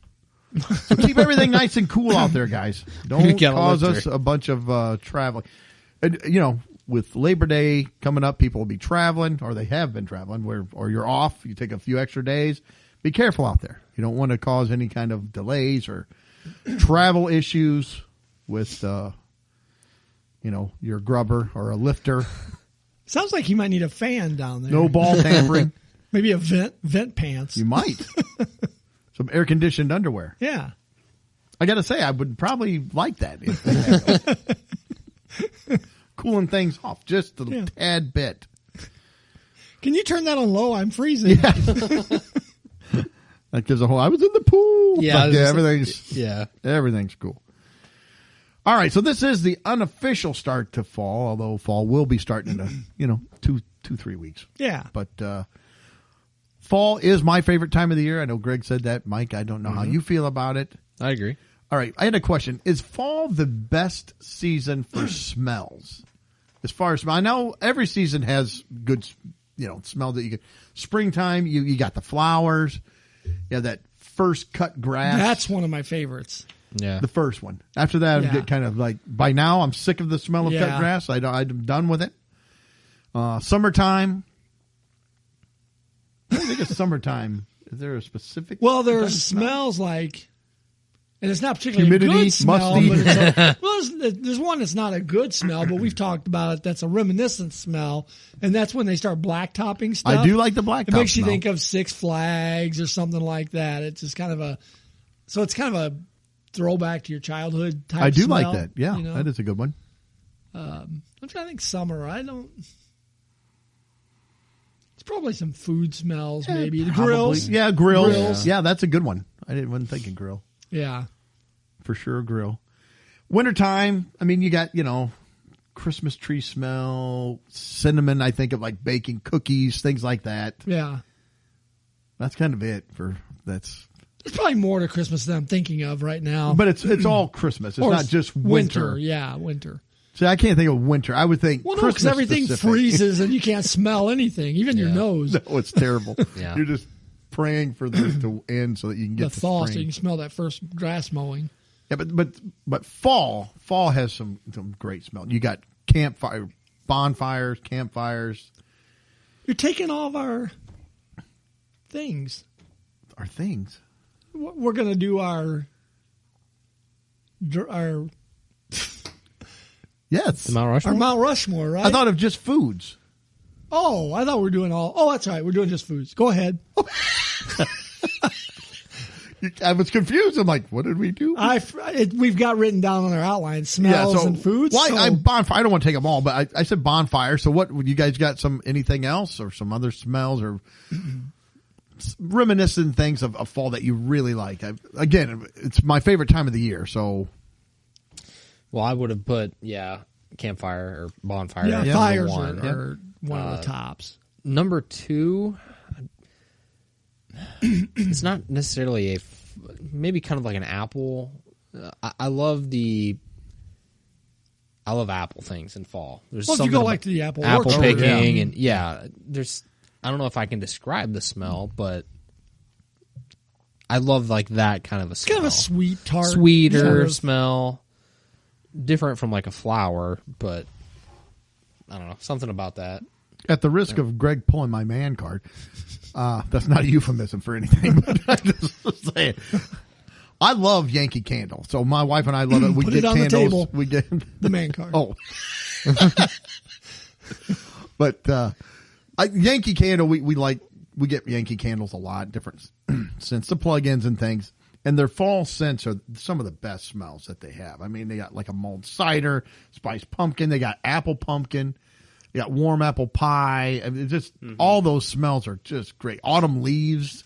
So keep everything nice and cool out there, guys. Don't Get a cause lifter. us a bunch of traveling. And, with Labor Day coming up, people will be traveling, or they have been traveling, or you're off. You take a few extra days. Be careful out there. You don't want to cause any kind of delays or travel issues with, your grubber or a lifter. Sounds like you might need a fan down there. No ball tampering. Maybe a vent pants. You might. Some air-conditioned underwear. Yeah. I got to say, I would probably like that. If they had those. Cooling things off just a tad bit. Can you turn that on low? I'm freezing. Yeah. That gives a whole, I was in the pool. Yeah, But everything's cool. All right, so this is the unofficial start to fall, although fall will be starting in 2-3 weeks. Yeah. But fall is my favorite time of the year. I know Greg said that. Mike, I don't know how you feel about it. I agree. All right, I had a question. Is fall the best season for smells? As far as I know, every season has good, smell that you get. Springtime, you got the flowers. You have that first cut grass. That's one of my favorites. Yeah. The first one. After that, I get kind of like, by now, I'm sick of the smell of cut grass. I'm done with it. Summertime. I think it's summertime. Is there a specific? Well, there's smells like, and it's not particularly Humidity, a good smell. musty. But there's one that's not a good smell, but we've talked about it. That's a reminiscent smell, and that's when they start blacktopping stuff. I do like the blacktop. It makes you smell. think of Six Flags or something like that. It's just kind of it's kind of a throwback to your childhood type. I do smell, like that. Yeah, that is a good one. I'm trying to think summer. It's probably some food smells, maybe the Probably. grills. Yeah, grills. Yeah, that's a good one. Wasn't thinking grill. Yeah. For sure, grill. Wintertime, I mean, you got, Christmas tree smell, cinnamon, I think of like baking cookies, things like that. Yeah. That's kind of it There's probably more to Christmas than I'm thinking of right now. But it's all Christmas. It's not just winter. Yeah, winter. See, I can't think of winter. I would think Well, no, Christmas because everything specific. freezes and you can't smell anything, even your nose. No, it's terrible. Yeah. You're just praying for this to end so that you can get The to thaw, so spring. you can smell that first grass mowing. Yeah, but fall has some great smell. You got bonfires, campfires. You're taking all of our things. Are things. We're going to do our Yes. Mount Rushmore? our Mount Rushmore, right? I thought of just foods. Oh, I thought we were doing all. Oh, that's right. We're doing just foods. Go ahead. I was confused. I'm like, what did we do? We've got written down on our outline smells and foods. Well, bonfire. I don't want to take them all, but I said bonfire. So what? You guys got anything else or some other smells or reminiscent things of fall that you really like? Again, it's my favorite time of the year. So, well, I would have put campfire or bonfire. Yeah, fires are one of the tops. Number 2, it's not necessarily maybe kind of like an apple. I love apple things in fall. There's if you go like to the apple picking and there's. I don't know if I can describe the smell, but I love like that kind of a smell. It's kind of a sweet, tart, sweeter smell, different from like a flower, but I don't know, something about that. At the risk of Greg pulling my man card, that's not a euphemism for anything, but I'm just saying. I love Yankee Candle, so my wife and I love it. We Put get it on candles. the table. We get the man card. Oh, but Yankee Candle, we get Yankee Candles a lot, different scents, the plug-ins and things, and their fall scents are some of the best smells that they have. I mean, they got like a mulled cider, spiced pumpkin, they got apple pumpkin. You got warm apple pie. I mean, all those smells are just great. Autumn leaves.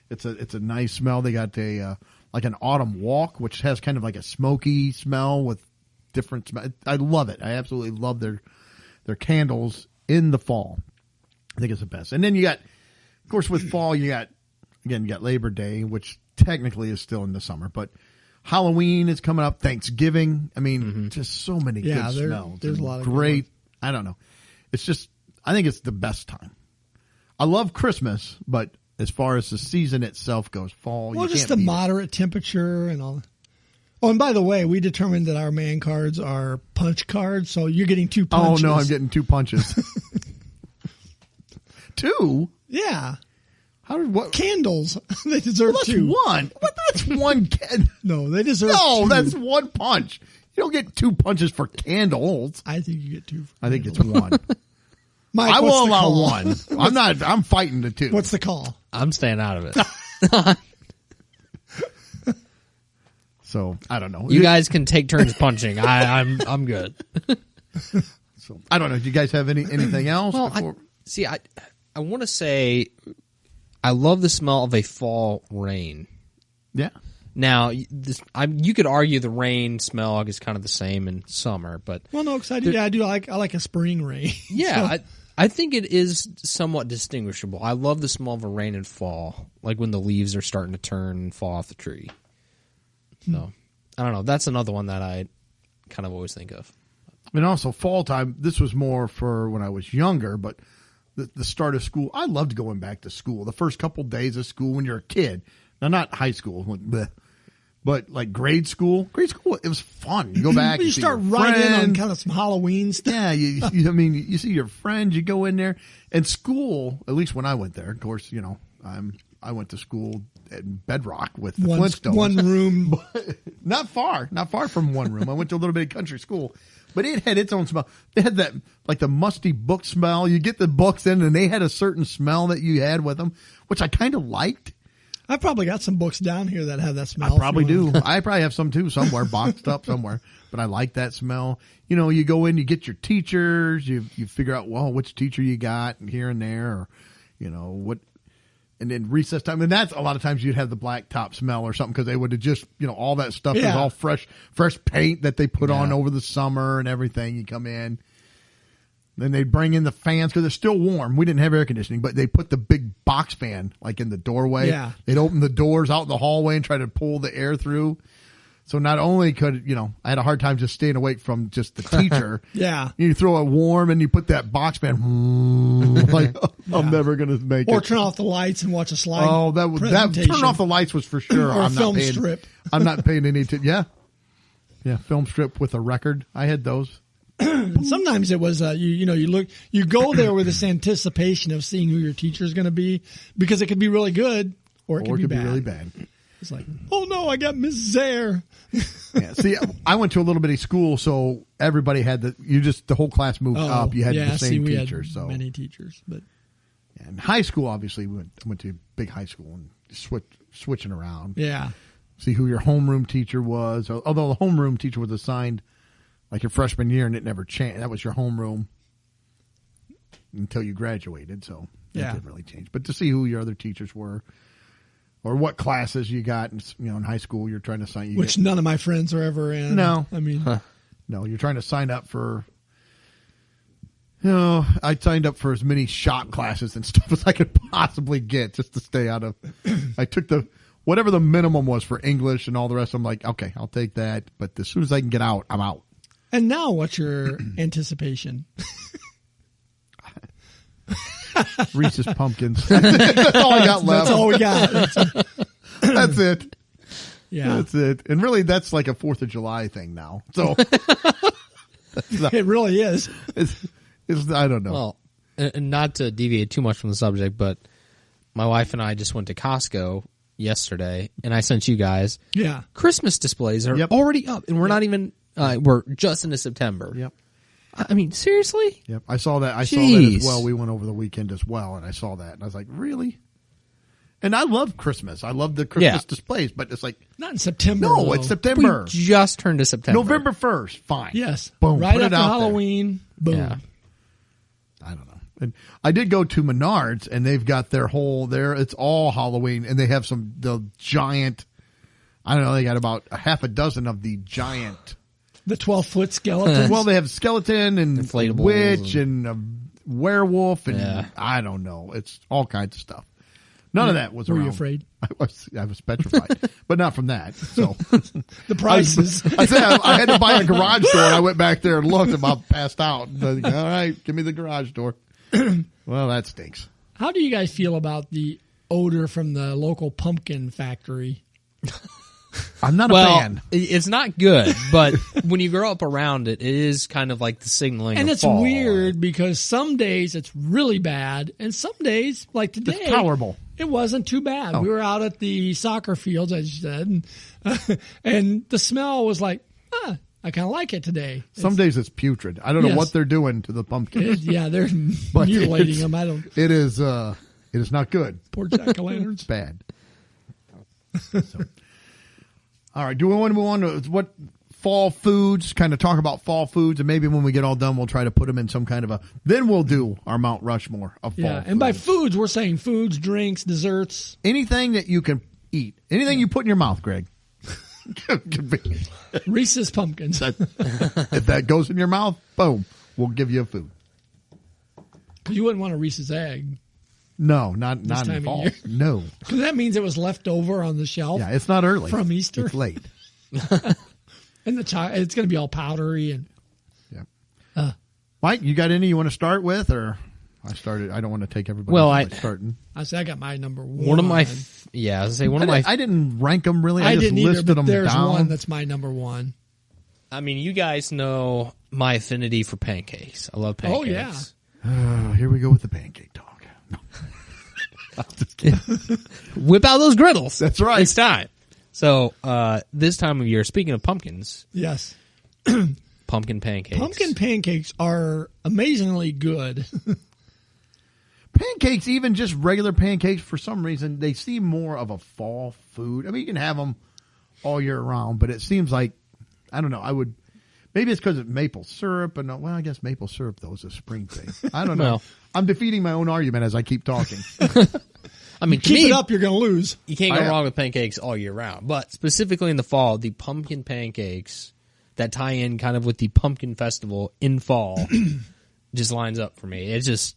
It's a nice smell. They got like an autumn walk, which has kind of like a smoky smell with different smell. I love it. I absolutely love their candles in the fall. I think it's the best. And then you got, of course, with fall, you got Labor Day, which technically is still in the summer, but Halloween is coming up. Thanksgiving. I mean, just so many good smells. There's a lot of great. I don't know. It's just, I think it's the best time. I love Christmas, but as far as the season itself goes, fall. Well, just the moderate temperature and all. Oh, and by the way, we determined that our man cards are punch cards, so you're getting 2 punches. Oh, no, I'm getting 2 punches. 2? Yeah. What? Candles. They deserve 2. That's 1. What? That's 1. No, they deserve 2. No, that's 1 punch. You don't get 2 punches for candles. I think you get 2. I think it's 1. Mike, I will allow 1. I'm fighting the 2. What's the call? I'm staying out of it. So I don't know. You guys can take turns punching. I'm good. So I don't know. Do you guys have anything else? Well, I want to say I love the smell of a fall rain. Yeah. Now, you could argue the rain smell is kind of the same in summer, but no, because I like a spring rain. Yeah, so. I think it is somewhat distinguishable. I love the smell of a rain in fall, like when the leaves are starting to turn and fall off the tree. So, I don't know. That's another one that I kind of always think of. And also fall time, this was more for when I was younger, but the start of school, I loved going back to school. The first couple days of school when you're a kid. Now, not high school, but like grade school, it was fun. You go back, you start right in on kind of some Halloween stuff. Yeah, you see your friends, you go in there. And school, at least when I went there, of course, I went to school in Bedrock with the Flintstones. One room. Not far from one room. I went to a little bit of country school. But it had its own smell. They had that, like the musty book smell. You get the books in, and they had a certain smell that you had with them, which I kind of liked. I probably got some books down here that have that smell. I probably do. I probably have some too somewhere, boxed up somewhere. But I like that smell. You go in, you get your teachers, you figure out, which teacher you got and here and there, or, what. And then recess time, and that's a lot of times you'd have the black top smell or something because they would have just, all that stuff is all fresh paint that they put on over the summer and everything. You come in, then they'd bring in the fans because it's still warm. We didn't have air conditioning, but they put the big box fan like in the doorway. Yeah. They'd open the doors out in the hallway and try to pull the air through. So not only could, I had a hard time just staying awake from just the teacher. Yeah. You throw it warm and you put that box fan, like, I'm never going to make it. Or turn off the lights and watch a slide. Oh, that turn off the lights was for sure. Or a film strip. I'm not paying any attention. Yeah. Film strip with a record. I had those. Sometimes it was, you go there with this anticipation of seeing who your teacher is going to be because it could be really good or it could be bad. Really bad. It's like, oh no, I got Miss Zare. Yeah, see, I went to a little bitty school, so everybody had the whole class moved up. You had the same teacher. So many teachers, but in high school, obviously, I went to a big high school, and switching around. Yeah. See who your homeroom teacher was. Although the homeroom teacher was assigned like your freshman year, and it never changed. That was your homeroom until you graduated, so that didn't really change. But to see who your other teachers were, or what classes you got, in high school, you're trying to sign. Which none of my friends are ever in. No, I mean, no, you're trying to sign up for. I signed up for as many shop classes and stuff as I could possibly get just to stay out of. I took whatever the minimum was for English and all the rest. I'm like, okay, I'll take that. But as soon as I can get out, I'm out. And now, what's your anticipation? Reese's Pumpkins. That's all I got left. That's all we got. That's it. Yeah, that's it. And really, that's like a 4th of July thing now. So it really is. It's I don't know. Well, and not to deviate too much from the subject, but my wife and I just went to Costco yesterday, and I sent you guys. Yeah, Christmas displays are already up, and we're not even. We're just into September. Yep. I mean, seriously? Yep. I saw that. I saw that as well. We went over the weekend as well, and I saw that, and I was like, really? And I love Christmas. I love the Christmas displays, but it's like not in September. No, though. it's September. We just turned to September. November 1st. Fine. Yes. Boom. Right Put after it out Halloween. There. Boom. Yeah. I don't know. And I did go to Menards, and they've got their whole there. It's all Halloween, and they have the giant. I don't know. They got about a half a dozen of the giant. The 12-foot skeletons. Well, they have skeleton and inflatables witch and a werewolf and I don't know. It's all kinds of stuff. None of that was around. Were you afraid? I was petrified, but not from that. So the prices. I said I had to buy a garage door, and I went back there and looked, and I passed out. Like, all right, give me the garage door. Well, that stinks. How do you guys feel about the odor from the local pumpkin factory? I'm not a fan. It's not good, but when you grow up around it, it is kind of like the signaling. And of it's fall. weird because some days it's really bad, and some days, like today, It's tolerable. It wasn't too bad. We were out at the soccer fields, as you said, and the smell was like, I kind of like it today. Some days it's putrid. I don't know what they're doing to the pumpkin. They're mutilating them. I don't. It is not good. Poor jack-o'-lanterns. It's bad. So. All right. Do we want to move on to what fall foods? Kind of talk about fall foods, and maybe when we get all done, we'll try to put them in some kind of a. Then we'll do our Mount Rushmore of fall. Yeah, and by foods, we're saying foods, drinks, desserts, anything that you can eat, anything you put in your mouth, Greg. Could be. Reese's Pumpkins. If that goes in your mouth, boom, we'll give you a food. You wouldn't want a Reese's egg. No, not in the fall. No, because that means it was left over on the shelf. Yeah, it's not early from Easter. It's late, and it's going to be all powdery and. Yeah. Mike, you got any you want to start with, or I started? I don't want to take everybody. Well, starting. I got my number one. One of my I didn't rank them really. I just didn't listed either, them there's down. One that's my number one. I mean, you guys know my affinity for pancakes. I love pancakes. Oh yeah. Here we go with the pancake talk. No. Whip out those griddles. That's right. It's time. So this time of year, speaking of pumpkins, yes, pumpkin pancakes. Pumpkin pancakes are amazingly good. Pancakes, even just regular pancakes, for some reason, they seem more of a fall food. I mean, you can have them all year round, but it seems like, I don't know, maybe it's because of maple syrup, and I guess maple syrup, though, is a spring thing. I don't know. Well, I'm defeating my own argument as I keep talking. I mean, keep it up, you're going to lose. You can't go wrong with pancakes all year round, but specifically in the fall, the pumpkin pancakes that tie in kind of with the pumpkin festival in fall just lines up for me. It's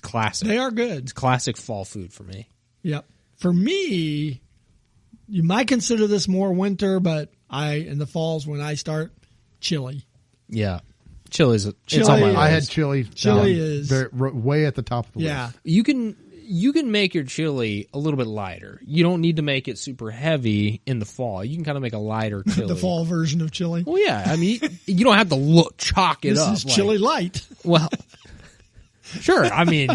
classic. They are good. It's classic fall food for me. Yep. For me, you might consider this more winter, but in the falls when I start, chili. Yeah. Chili's Chili it's on my list. I had chili. Chili is way at the top of the list. You can make your chili a little bit lighter. You don't need to make it super heavy in the fall. You can kind of make a lighter chili. The fall version of chili. Well, yeah. I mean, you don't have to chalk it up. This is chili light. Well, sure. I mean,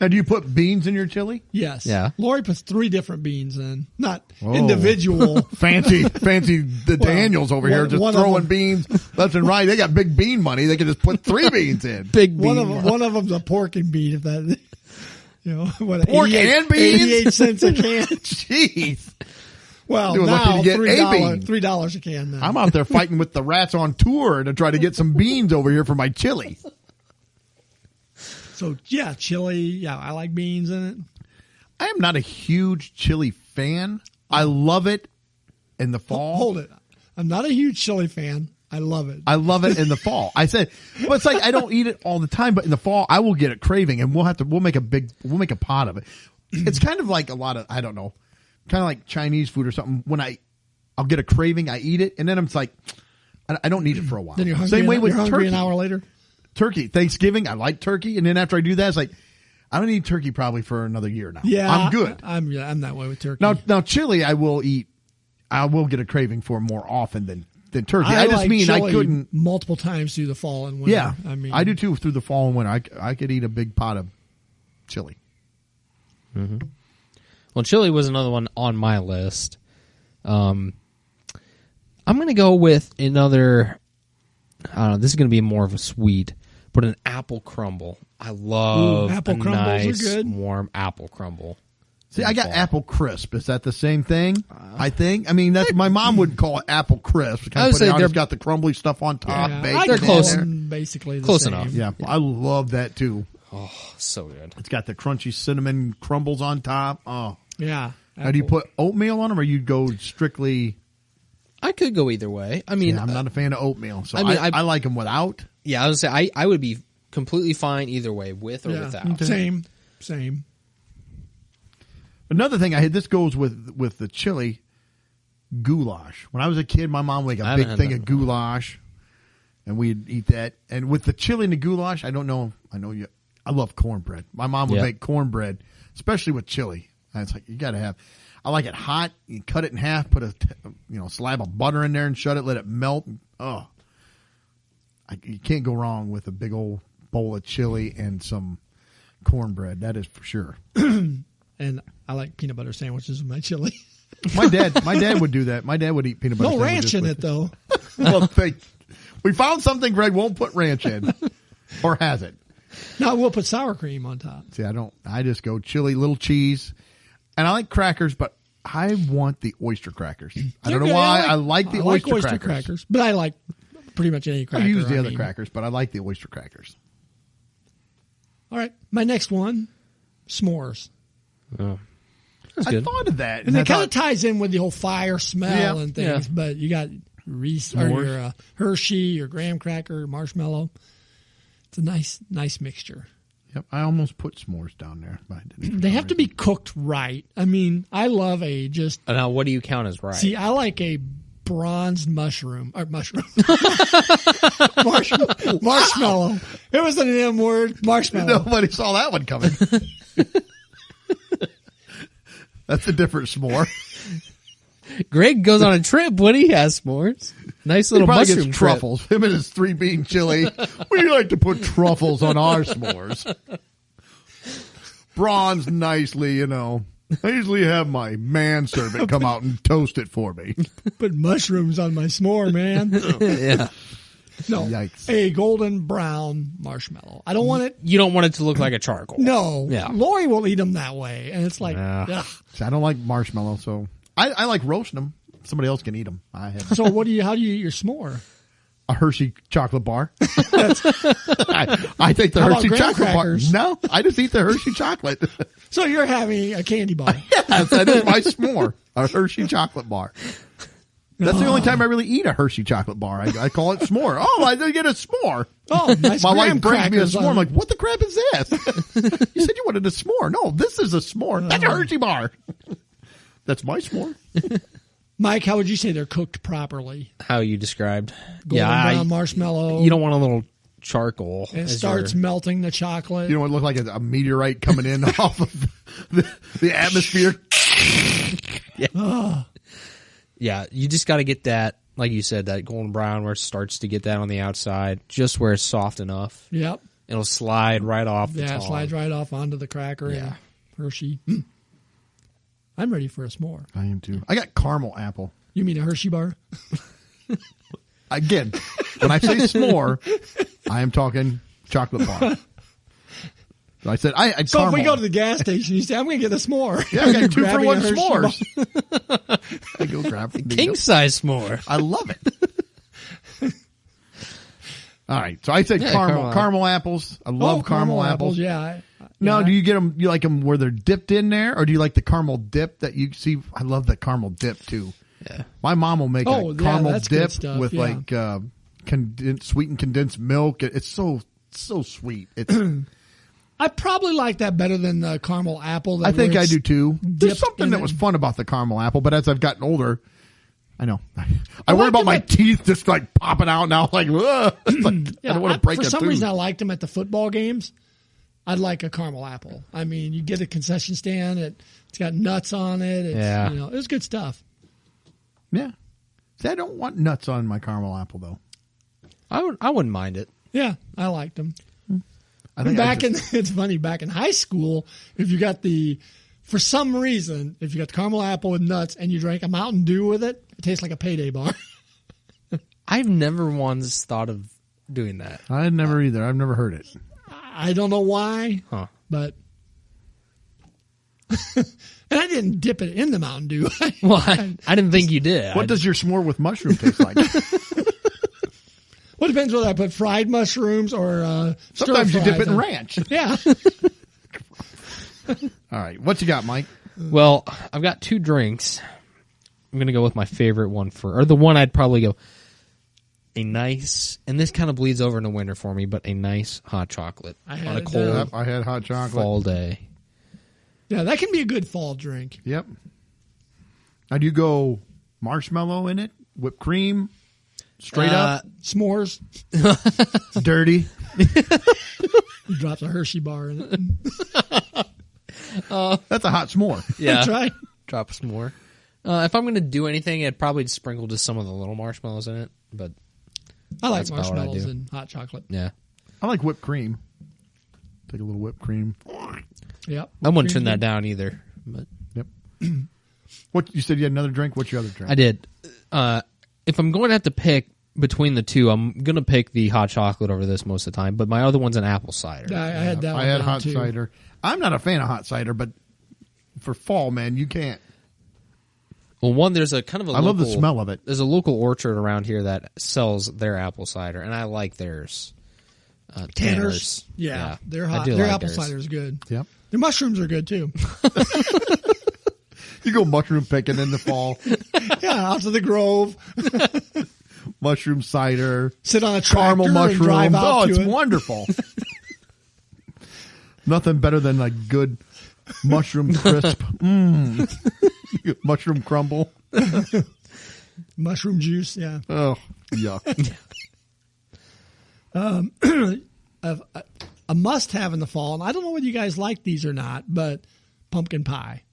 now, do you put beans in your chili? Yes. Yeah. Lori puts 3 different beans in, not individual. fancy the Daniels over here just throwing beans left and right. They got big bean money. They can just put 3 beans in. Big bean. One of them's a pork and bean. If that. You know what? Pork and beans? 88 cents a can. Jeez. Well, You're lucky now to get a bean. $3 a can. Now. I'm out there fighting with the rats on tour to try to get some beans over here for my chili. So yeah, chili. Yeah, I like beans in it. I am not a huge chili fan. I love it in the fall. Hold it. I'm not a huge chili fan. I love it. I love it in the fall. I said, but it's like I don't eat it all the time. But in the fall, I will get a craving, and we'll make a pot of it. It's kind of like a lot of, I don't know, kind of like Chinese food or something. When I'll get a craving, I eat it, and then I'm just like, I don't need it for a while. Then you're hungry. Same way with you're hungry turkey. an hour later. Turkey, Thanksgiving, I like turkey, and then after I do that, it's like I don't eat turkey probably for another year now. Yeah, I'm good. I'm that way with turkey. Now chili, I will eat. I will get a craving for more often than turkey. I just like mean I chili couldn't. multiple times through the fall and winter. Yeah, I mean I do too through the fall and winter. I could eat a big pot of chili. Mm-hmm. Well, chili was another one on my list. I'm going to go with another. I don't know. This is going to be more of a sweet, but an apple crumble. I love apple a crumbles nice, are good. warm apple crumble. See, I got apple crisp. Is that the same thing? I think. I mean, that's my mom would call it apple crisp. I would say it's they're got the crumbly stuff on top. yeah, bacon I They're in call close. there. them basically the Close same. enough. Yeah, I love that too. Oh, so good. It's got the crunchy cinnamon crumbles on top. Oh, Yeah. now do you apple. put oatmeal on them, or you go strictly? I could go either way. I mean, Yeah, I'm not a fan of oatmeal, so I mean, I like them without. yeah, I would say I would be completely fine either way, with or Yeah. without. Same. Another thing I had. This goes with the chili goulash. When I was a kid, my mom would make I a big haven't thing had of that. goulash, and we'd eat that. And with the chili and the goulash, I don't know. I know you. I love cornbread. My mom would Yep. make cornbread, especially with chili. And it's like you got to have. I like it hot. You cut it in half, put a slab of butter in there, and shut it. Let it melt. Oh, you can't go wrong with a big old bowl of chili and some cornbread. That is for sure. And I like peanut butter sandwiches with my chili. My dad would do that. My dad would eat peanut butter. No ranch sandwiches in with it though. Well, we found something Greg won't put ranch in, or has it. No, we'll put sour cream on top. See, I don't. I just go chili, little cheese, and I like crackers, but I want the oyster crackers. I don't know Okay, why. I like the oyster crackers. But I like pretty much any cracker. I use the other mean. crackers, but I like the oyster crackers. All right, my next one, s'mores. Oh, that's I good. thought of that, And I it kind of thought, ties in with the whole fire smell Yeah, and things. yeah. But you got Reese or S'mores. your Hershey, your graham cracker, marshmallow. It's a nice mixture. yep, I almost put s'mores down there, but I didn't. They have to be cooked right. I mean, I love a just Now, what do you count as right? see. I like a bronzed mushroom. Marshmallow. It was an M word. Marshmallow. Nobody saw that one coming. That's a different s'more. Greg goes on a trip when he has s'mores. Nice He little probably mushroom gets trip. truffles. Him and his 3-bean chili. We like to put truffles on our s'mores. Bronze nicely, I usually have my manservant come out and toast it for me. Put mushrooms on my s'more, man. Yeah. No, Yikes. a golden brown marshmallow. I don't want it. You don't want it to look like a charcoal. No, Yeah. Lori will eat them that way, and it's like, Yeah. ugh. See, I don't like marshmallow, so I like roasting them. Somebody else can eat them. I have So how do you eat your s'more? a Hershey chocolate bar. I take the How about Hershey graham chocolate crackers? bar. No, I just eat the Hershey chocolate. So you're having a candy bar. Yes, that is my s'more. A Hershey chocolate bar. That's the only time I really eat a Hershey chocolate bar. I call it s'more. Oh, I did get a s'more. Oh, nice. My graham wife brings me a crackers s'more. I'm on like, what the crap is this? You said you wanted a s'more. No, this is a s'more. That's a Hershey bar. That's my s'more. Mike, how would you say they're cooked properly? How you described. Golden yeah, brown marshmallow. You don't want a little charcoal. It as starts your- melting the chocolate. You know what it looked like a meteorite coming in off of the atmosphere. Yeah, you just got to get that, like you said, that golden brown where it starts to get that on the outside, just where it's soft enough. Yep. It'll slide right off the Yeah, it tongue. slides right off onto the cracker. Yeah. And Hershey. I'm ready for a s'more. I am too. I got caramel apple. You mean a Hershey bar? Again, when I say s'more, I am talking chocolate bar. So I said, I'd So caramel. if we go to the gas station, you say, I'm going to get a s'more. Yeah, I got 2 for Grabbing 1 a Hershey s'mores. bar. I go grab King size s'more. I love it. All right. So I said Yeah, caramel apples. I love caramel apples. Yeah. Now, yeah. do you get them? You like them where they're dipped in there, or do you like the caramel dip that you see? I love the caramel dip too. Yeah. My mom will make Oh, a yeah, caramel that's good dip stuff, with yeah. like sweetened condensed milk. It's so sweet. It's. I probably like that better than the caramel apple. I think I do too. There's dipped something in that it. was fun about the caramel apple, but as I've gotten older, I know I worry like about them my at- teeth just like popping out now. Like, ugh. It's like I don't want to break for a some tooth. reason, I liked them at the football games. I'd like a caramel apple. I mean, you get a concession stand. It's got nuts on it. It's, Yeah. it was good stuff. Yeah. See, I don't want nuts on my caramel apple though. I wouldn't mind it. Yeah, I liked them. I think It's funny, back in high school, if you got for some reason, if you got the caramel apple with nuts and you drank a Mountain Dew with it, it tastes like a payday bar. I've never once thought of doing that. I had never either. I've never heard it. I don't know why, Huh. but and I didn't dip it in the Mountain Dew. Well, I didn't think you did. What does your s'more with mushroom taste like? Well, it depends whether I put fried mushrooms or Sometimes you dip it in stir-fried. ranch. Yeah. All right. What you got, Mike? Well, I've got 2 drinks. I'm going to go with my favorite one or the one I'd probably go. A nice, and this kind of bleeds over into winter for me, but a nice hot chocolate I had on a it cold down. Yep, I had hot chocolate. fall day. Yeah, that can be a good fall drink. Yep. Now, do you go marshmallow in it? Whipped cream? Straight up? S'mores. Dirty? You drop a Hershey bar in it. That's a hot s'more. Yeah, That's right. drop some more. If I'm going to do anything, I'd probably sprinkle just some of the little marshmallows in it. But I like That's about what I marshmallows do. and hot chocolate. yeah, I like whipped cream. Take a little whipped cream. Yep. I wouldn't turn that down either. But Yep. What you said you had another drink? What's your other drink? I did. If I'm going to have to pick between the two, I'm going to pick the hot chocolate over this most of the time. But my other one's an apple cider. I had that. I one had down hot too. cider. I'm not a fan of hot cider, but for fall, man, you can't. Well, one, there's a kind of a I love the local- smell of it. There's a local orchard around here that sells their apple cider, and I like theirs. Tanner's. Yeah, they're I hot. do Their like apple theirs. cider is good. Yep. Their mushrooms are good too. You go mushroom picking in the fall. Yeah, out to the Grove, Mushroom cider. sit on a tractor Caramel and mushrooms. drive out Oh, to it's it. wonderful. Nothing better than a good mushroom crisp. Mushroom crumble. Mushroom juice. Yeah. Oh, yuck. A must-have in the fall, and I don't know whether you guys like these or not, but pumpkin pie.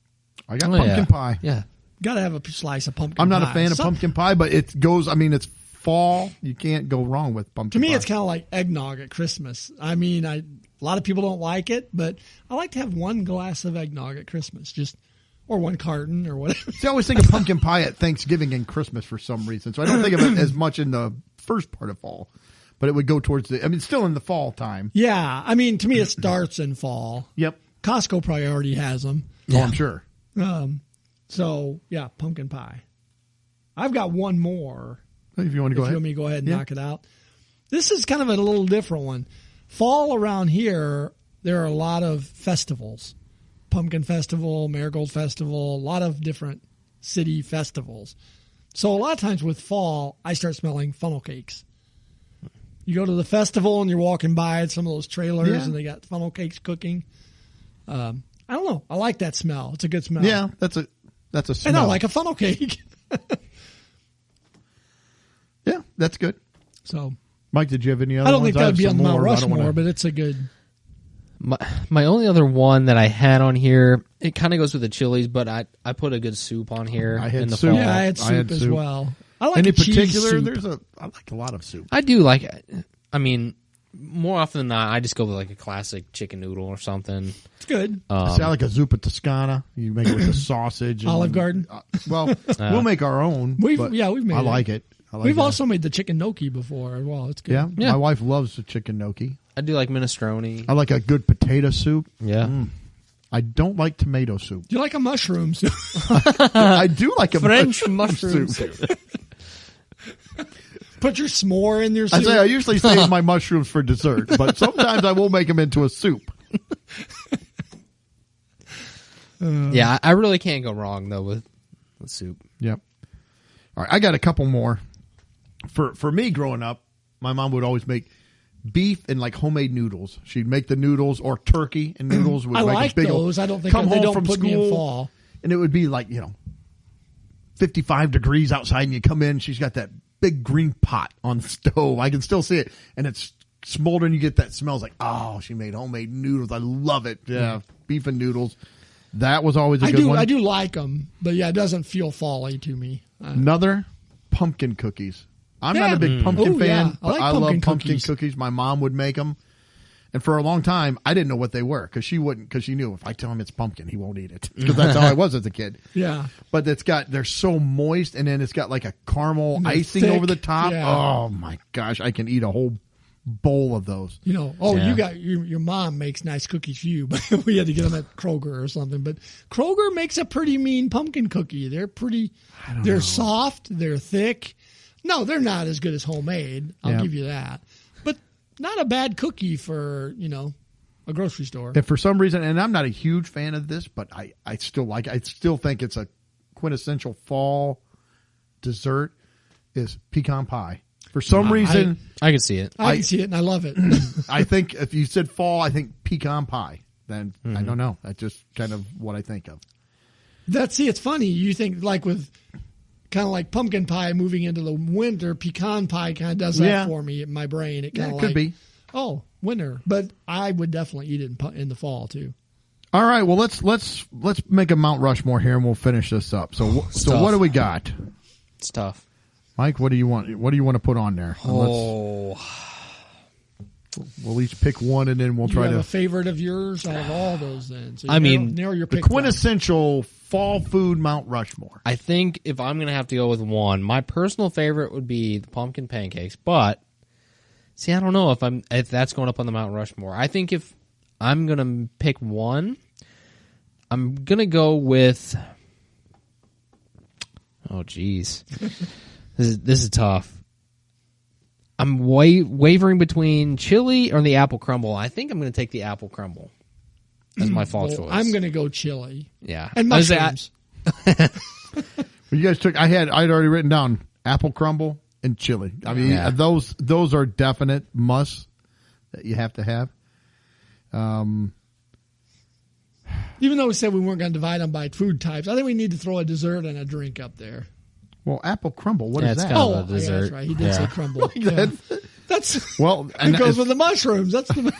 I got Oh, pumpkin yeah. pie. Yeah. Got to have a slice of pumpkin. I'm not pie. a fan of pumpkin pie, but it goes. I mean, it's fall. You can't go wrong with To pumpkin me, pie. it's kind of like eggnog at Christmas. I mean, a lot of people don't like it, but I like to have one glass of eggnog at Christmas, or one carton or whatever. See, I always think of pumpkin pie at Thanksgiving and Christmas for some reason. So I don't think of it as much in the first part of fall, but it would go towards the. I mean, it's still in the fall time. Yeah, I mean, to me, it starts in fall. Yep. Costco probably already has them. Oh, I'm sure. So, yeah, pumpkin pie. I've got one more. If you want to go If you ahead. want me to go ahead and Yeah. knock it out. This is kind of a little different one. Fall around here, there are a lot of festivals. Pumpkin Festival, Marigold Festival, a lot of different city festivals. So a lot of times with fall, I start smelling funnel cakes. You go to the festival and you're walking by some of those trailers Yeah. and they got funnel cakes cooking. I don't know. I like that smell. It's a good smell. Yeah, that's a smell. And I like a funnel cake. Yeah, that's good. So Mike, did you have any other I don't ones? think that would have be on some Mount more, but I don't Rushmore, wanna- but it's a good. My only other one that I had on here, it kind of goes with the chilies, but I put a good soup on here I had in the soup. fall. Yeah, I had I soup had as soup. well. I like Any a cheese particular? soup. I like a lot of soup. I do like it. I mean, more often than not, I just go with like a classic chicken noodle or something. It's good. See, I like a zuppa Toscana. You make it with the sausage. And, Olive Garden? Well, we'll make our own. We've but made I it. like it. I like We've it. also made the chicken gnocchi before as well. It's good. Yeah, Yeah. my wife loves the chicken gnocchi. I do like minestrone. I like a good potato soup. Yeah. I don't like tomato soup. You like a mushroom soup? I do like a French mushroom soup. Put your s'more in your soup. I usually save my mushrooms for dessert, but sometimes I will make them into a soup. Yeah, I really can't go wrong though with soup. Yep. All right, I got a couple more. For me growing up, my mom would always make beef and like homemade noodles. She'd make the noodles or turkey and noodles. Would I make like a big those. I don't think come they home don't from put me in school, fall. and it would be like 55 degrees outside, and you come in. She's got that big green pot on the stove. I can still see it, and it's smoldering. You get that smell. It's like, oh, she made homemade noodles. I love it. Yeah, beef and noodles. That was always a good one. I do like them, but yeah, it doesn't feel fall-y to me. Another, pumpkin cookies. I'm not a big pumpkin fan, yeah. but I love pumpkin cookies. My mom would make them. And for a long time, I didn't know what they were because she knew if I tell him it's pumpkin, he won't eat it because that's how I was as a kid. Yeah. But they're so moist, and then it's got like a caramel icing thick. over the top. Yeah. Oh my gosh, I can eat a whole bowl of those. You got your mom makes nice cookies for you, but we had to get them at Kroger or something. But Kroger makes a pretty mean pumpkin cookie. They're pretty. They're soft. They're thick. No, they're not as good as homemade. I'll give you that. But not a bad cookie for a grocery store. If for some reason, and I'm not a huge fan of this, but I still like. I still think it's a quintessential fall dessert. Is pecan pie. For some reason, I can see it. I can see it, and I love it. I think if you said fall, I think pecan pie. Then I don't know. That's just kind of what I think of. It's funny. You think like with kind of like pumpkin pie moving into the winter, pecan pie kind of does that for me in my brain. It kind of could be. Oh, winter, but I would definitely eat it in the fall too. All right. Well, let's make a Mount Rushmore here, and we'll finish this up. So what do we got? It's tough. Mike, what do you want? What do you want to put on there? Oh, we'll each pick one, and then we'll You try have to a favorite of yours out of all those. Then, so narrow your the pick. quintessential fall food Mount Rushmore. I think if I'm going to have to go with one, my personal favorite would be the pumpkin pancakes. But see, I don't know if that's going up on the Mount Rushmore. I think if I'm going to pick one, I'm going to go with. Oh, geez. This is tough. I'm wavering between chili or the apple crumble. I think I'm going to take the apple crumble as my fall choice. I'm going to go chili. Yeah, and mushrooms. You guys took. I'd already written down apple crumble and chili. I mean, those are definite musts that you have to have. Even though we said we weren't going to divide them by food types, I think we need to throw a dessert and a drink up there. Well, apple crumble. What is it's that? kind of a dessert. That's right. He did say crumble. That's well, and it goes with the mushrooms. That's the.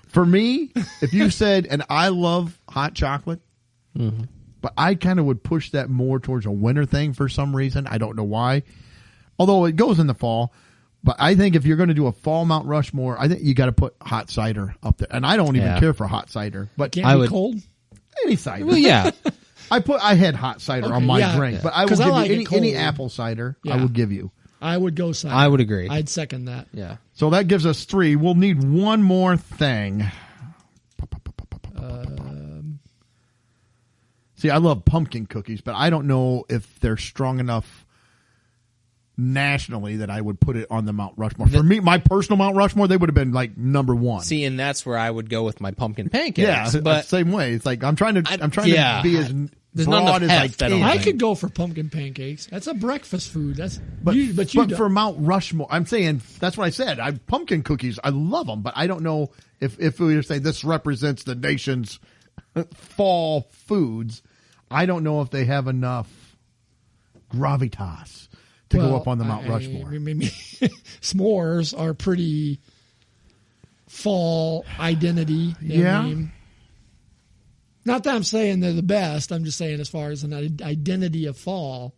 For me, if you said, and I love hot chocolate, but I kind of would push that more towards a winter thing for some reason. I don't know why. Although it goes in the fall. But I think if you're going to do a fall Mount Rushmore, I think you got to put hot cider up there. And I don't even care for hot cider. But Can't be cold? Any cider. Well, yeah. I had hot cider on my drink, but I would give you any apple cider. I would give you. I would go cider. I would agree. I'd second that. Yeah. So that gives us 3. We'll need one more thing. See, I love pumpkin cookies, but I don't know if they're strong enough nationally that I would put it on the Mount Rushmore. For me, my personal Mount Rushmore, they would have been like number 1. See, and that's where I would go with my pumpkin pancakes. Yeah, but same way. It's like I'm trying to be as there's not broad enough as I heft, I can. don't I think. could go for pumpkin pancakes. That's a breakfast food. But don't. for Mount Rushmore, I'm saying that's what I said. Pumpkin cookies, I love them, but I don't know if we were to say this represents the nation's fall foods. I don't know if they have enough gravitas to go up on the Mount Rushmore. S'mores are pretty fall identity. Yeah. Not that I'm saying they're the best. I'm just saying as far as an identity of fall,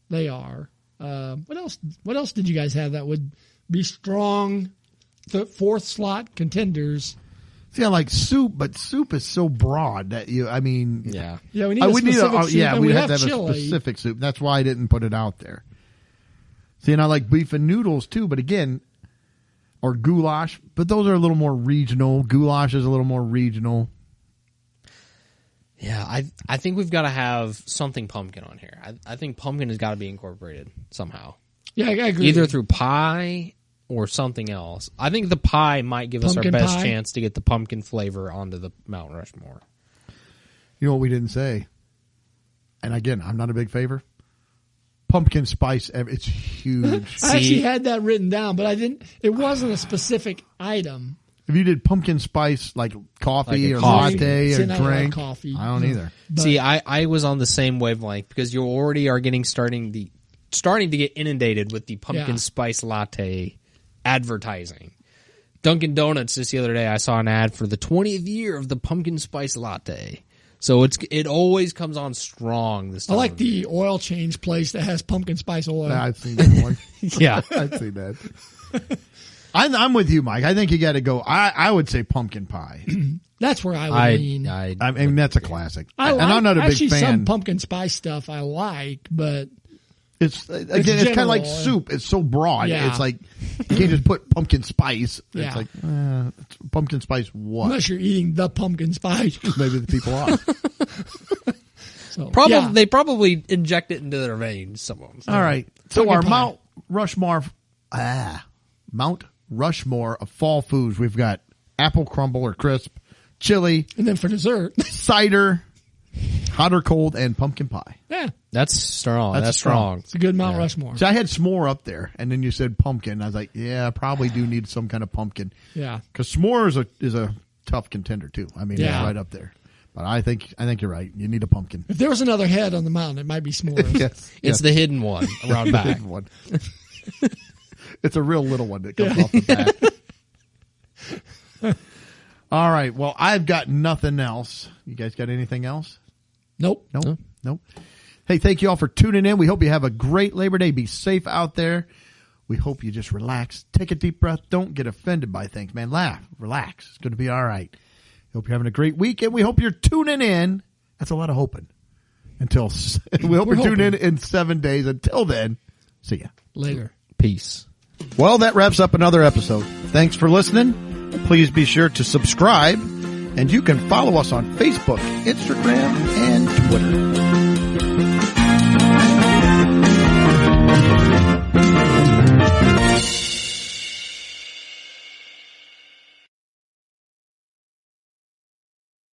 they are. What else? What else did you guys have that would be strong 4th slot contenders? See, I like soup, but soup is so broad that Yeah, we need I a would specific soup. we and we have to have chili. a specific soup. That's why I didn't put it out there. See, and I like beef and noodles too, but again, or goulash, but those are a little more regional. Goulash is a little more regional. Yeah, I think we've got to have something pumpkin on here. I think pumpkin has got to be incorporated somehow. Yeah, I agree. Either through pie or something else. I think the pie might give us our Pumpkin best pie? chance to get the pumpkin flavor onto the Mount Rushmore. You know what we didn't say? And again, I'm not a big favor. Pumpkin spice, it's huge. I actually had that written down, but I didn't. It wasn't a specific item. If you did pumpkin spice like coffee Like a or coffee. latte See, or I don't like drink, coffee. I don't either. But See, I was on the same wavelength because you already are starting to get inundated with the pumpkin Yeah. spice latte advertising. Dunkin' Donuts just the other day, I saw an ad for the 20th year of the pumpkin spice latte. So it always comes on strong this I time. like the oil change place that has pumpkin spice oil. I've seen that one. Yeah. I've seen that. I'm with you, Mike. I think you got to go. I would say pumpkin pie. That's where I would lean. I mean, that's a classic. I and like, I'm not a big actually, fan. some pumpkin spice stuff I like, but It's again, it's kind of general. like soup. It's so broad. Yeah. It's like you can't just put pumpkin spice. Yeah. It's like it's pumpkin spice. What? unless you're eating the pumpkin spice. Maybe the people are. So, Probably they probably inject it into their veins. Some of them. All right. So Pumpkin our pie. Mount Rushmore of fall foods. We've got apple crumble or crisp, chili, And then for dessert, cider, hot or cold, and pumpkin pie. yeah, That's strong. That's That's strong. strong. it's a good Mount Rushmore. So I had s'more up there, and then you said pumpkin. I was like, yeah, I probably do need some kind of pumpkin. Yeah, Because s'more is a tough contender too. I mean, Yeah. it's right up there. But I think you're right. You need a pumpkin. if there was another head on the mountain, it might be s'mores. Yes, It's the hidden one around back. one. It's a real little one that comes off the back. All right. Well, I've got nothing else. You guys got anything else? Nope. Nope. Hey, thank you all for tuning in. We hope you have a great Labor Day. Be safe out there. We hope you just relax. Take a deep breath. Don't get offended by things, man. Laugh. Relax. It's going to be all right. Hope you're having a great week, and we hope you're tuning in. That's a lot of hoping. We hope you're tuning in 7 days. Until then, see ya. Later. Peace. Well, that wraps up another episode. Thanks for listening. Please be sure to subscribe, and you can follow us on Facebook, Instagram, and Twitter.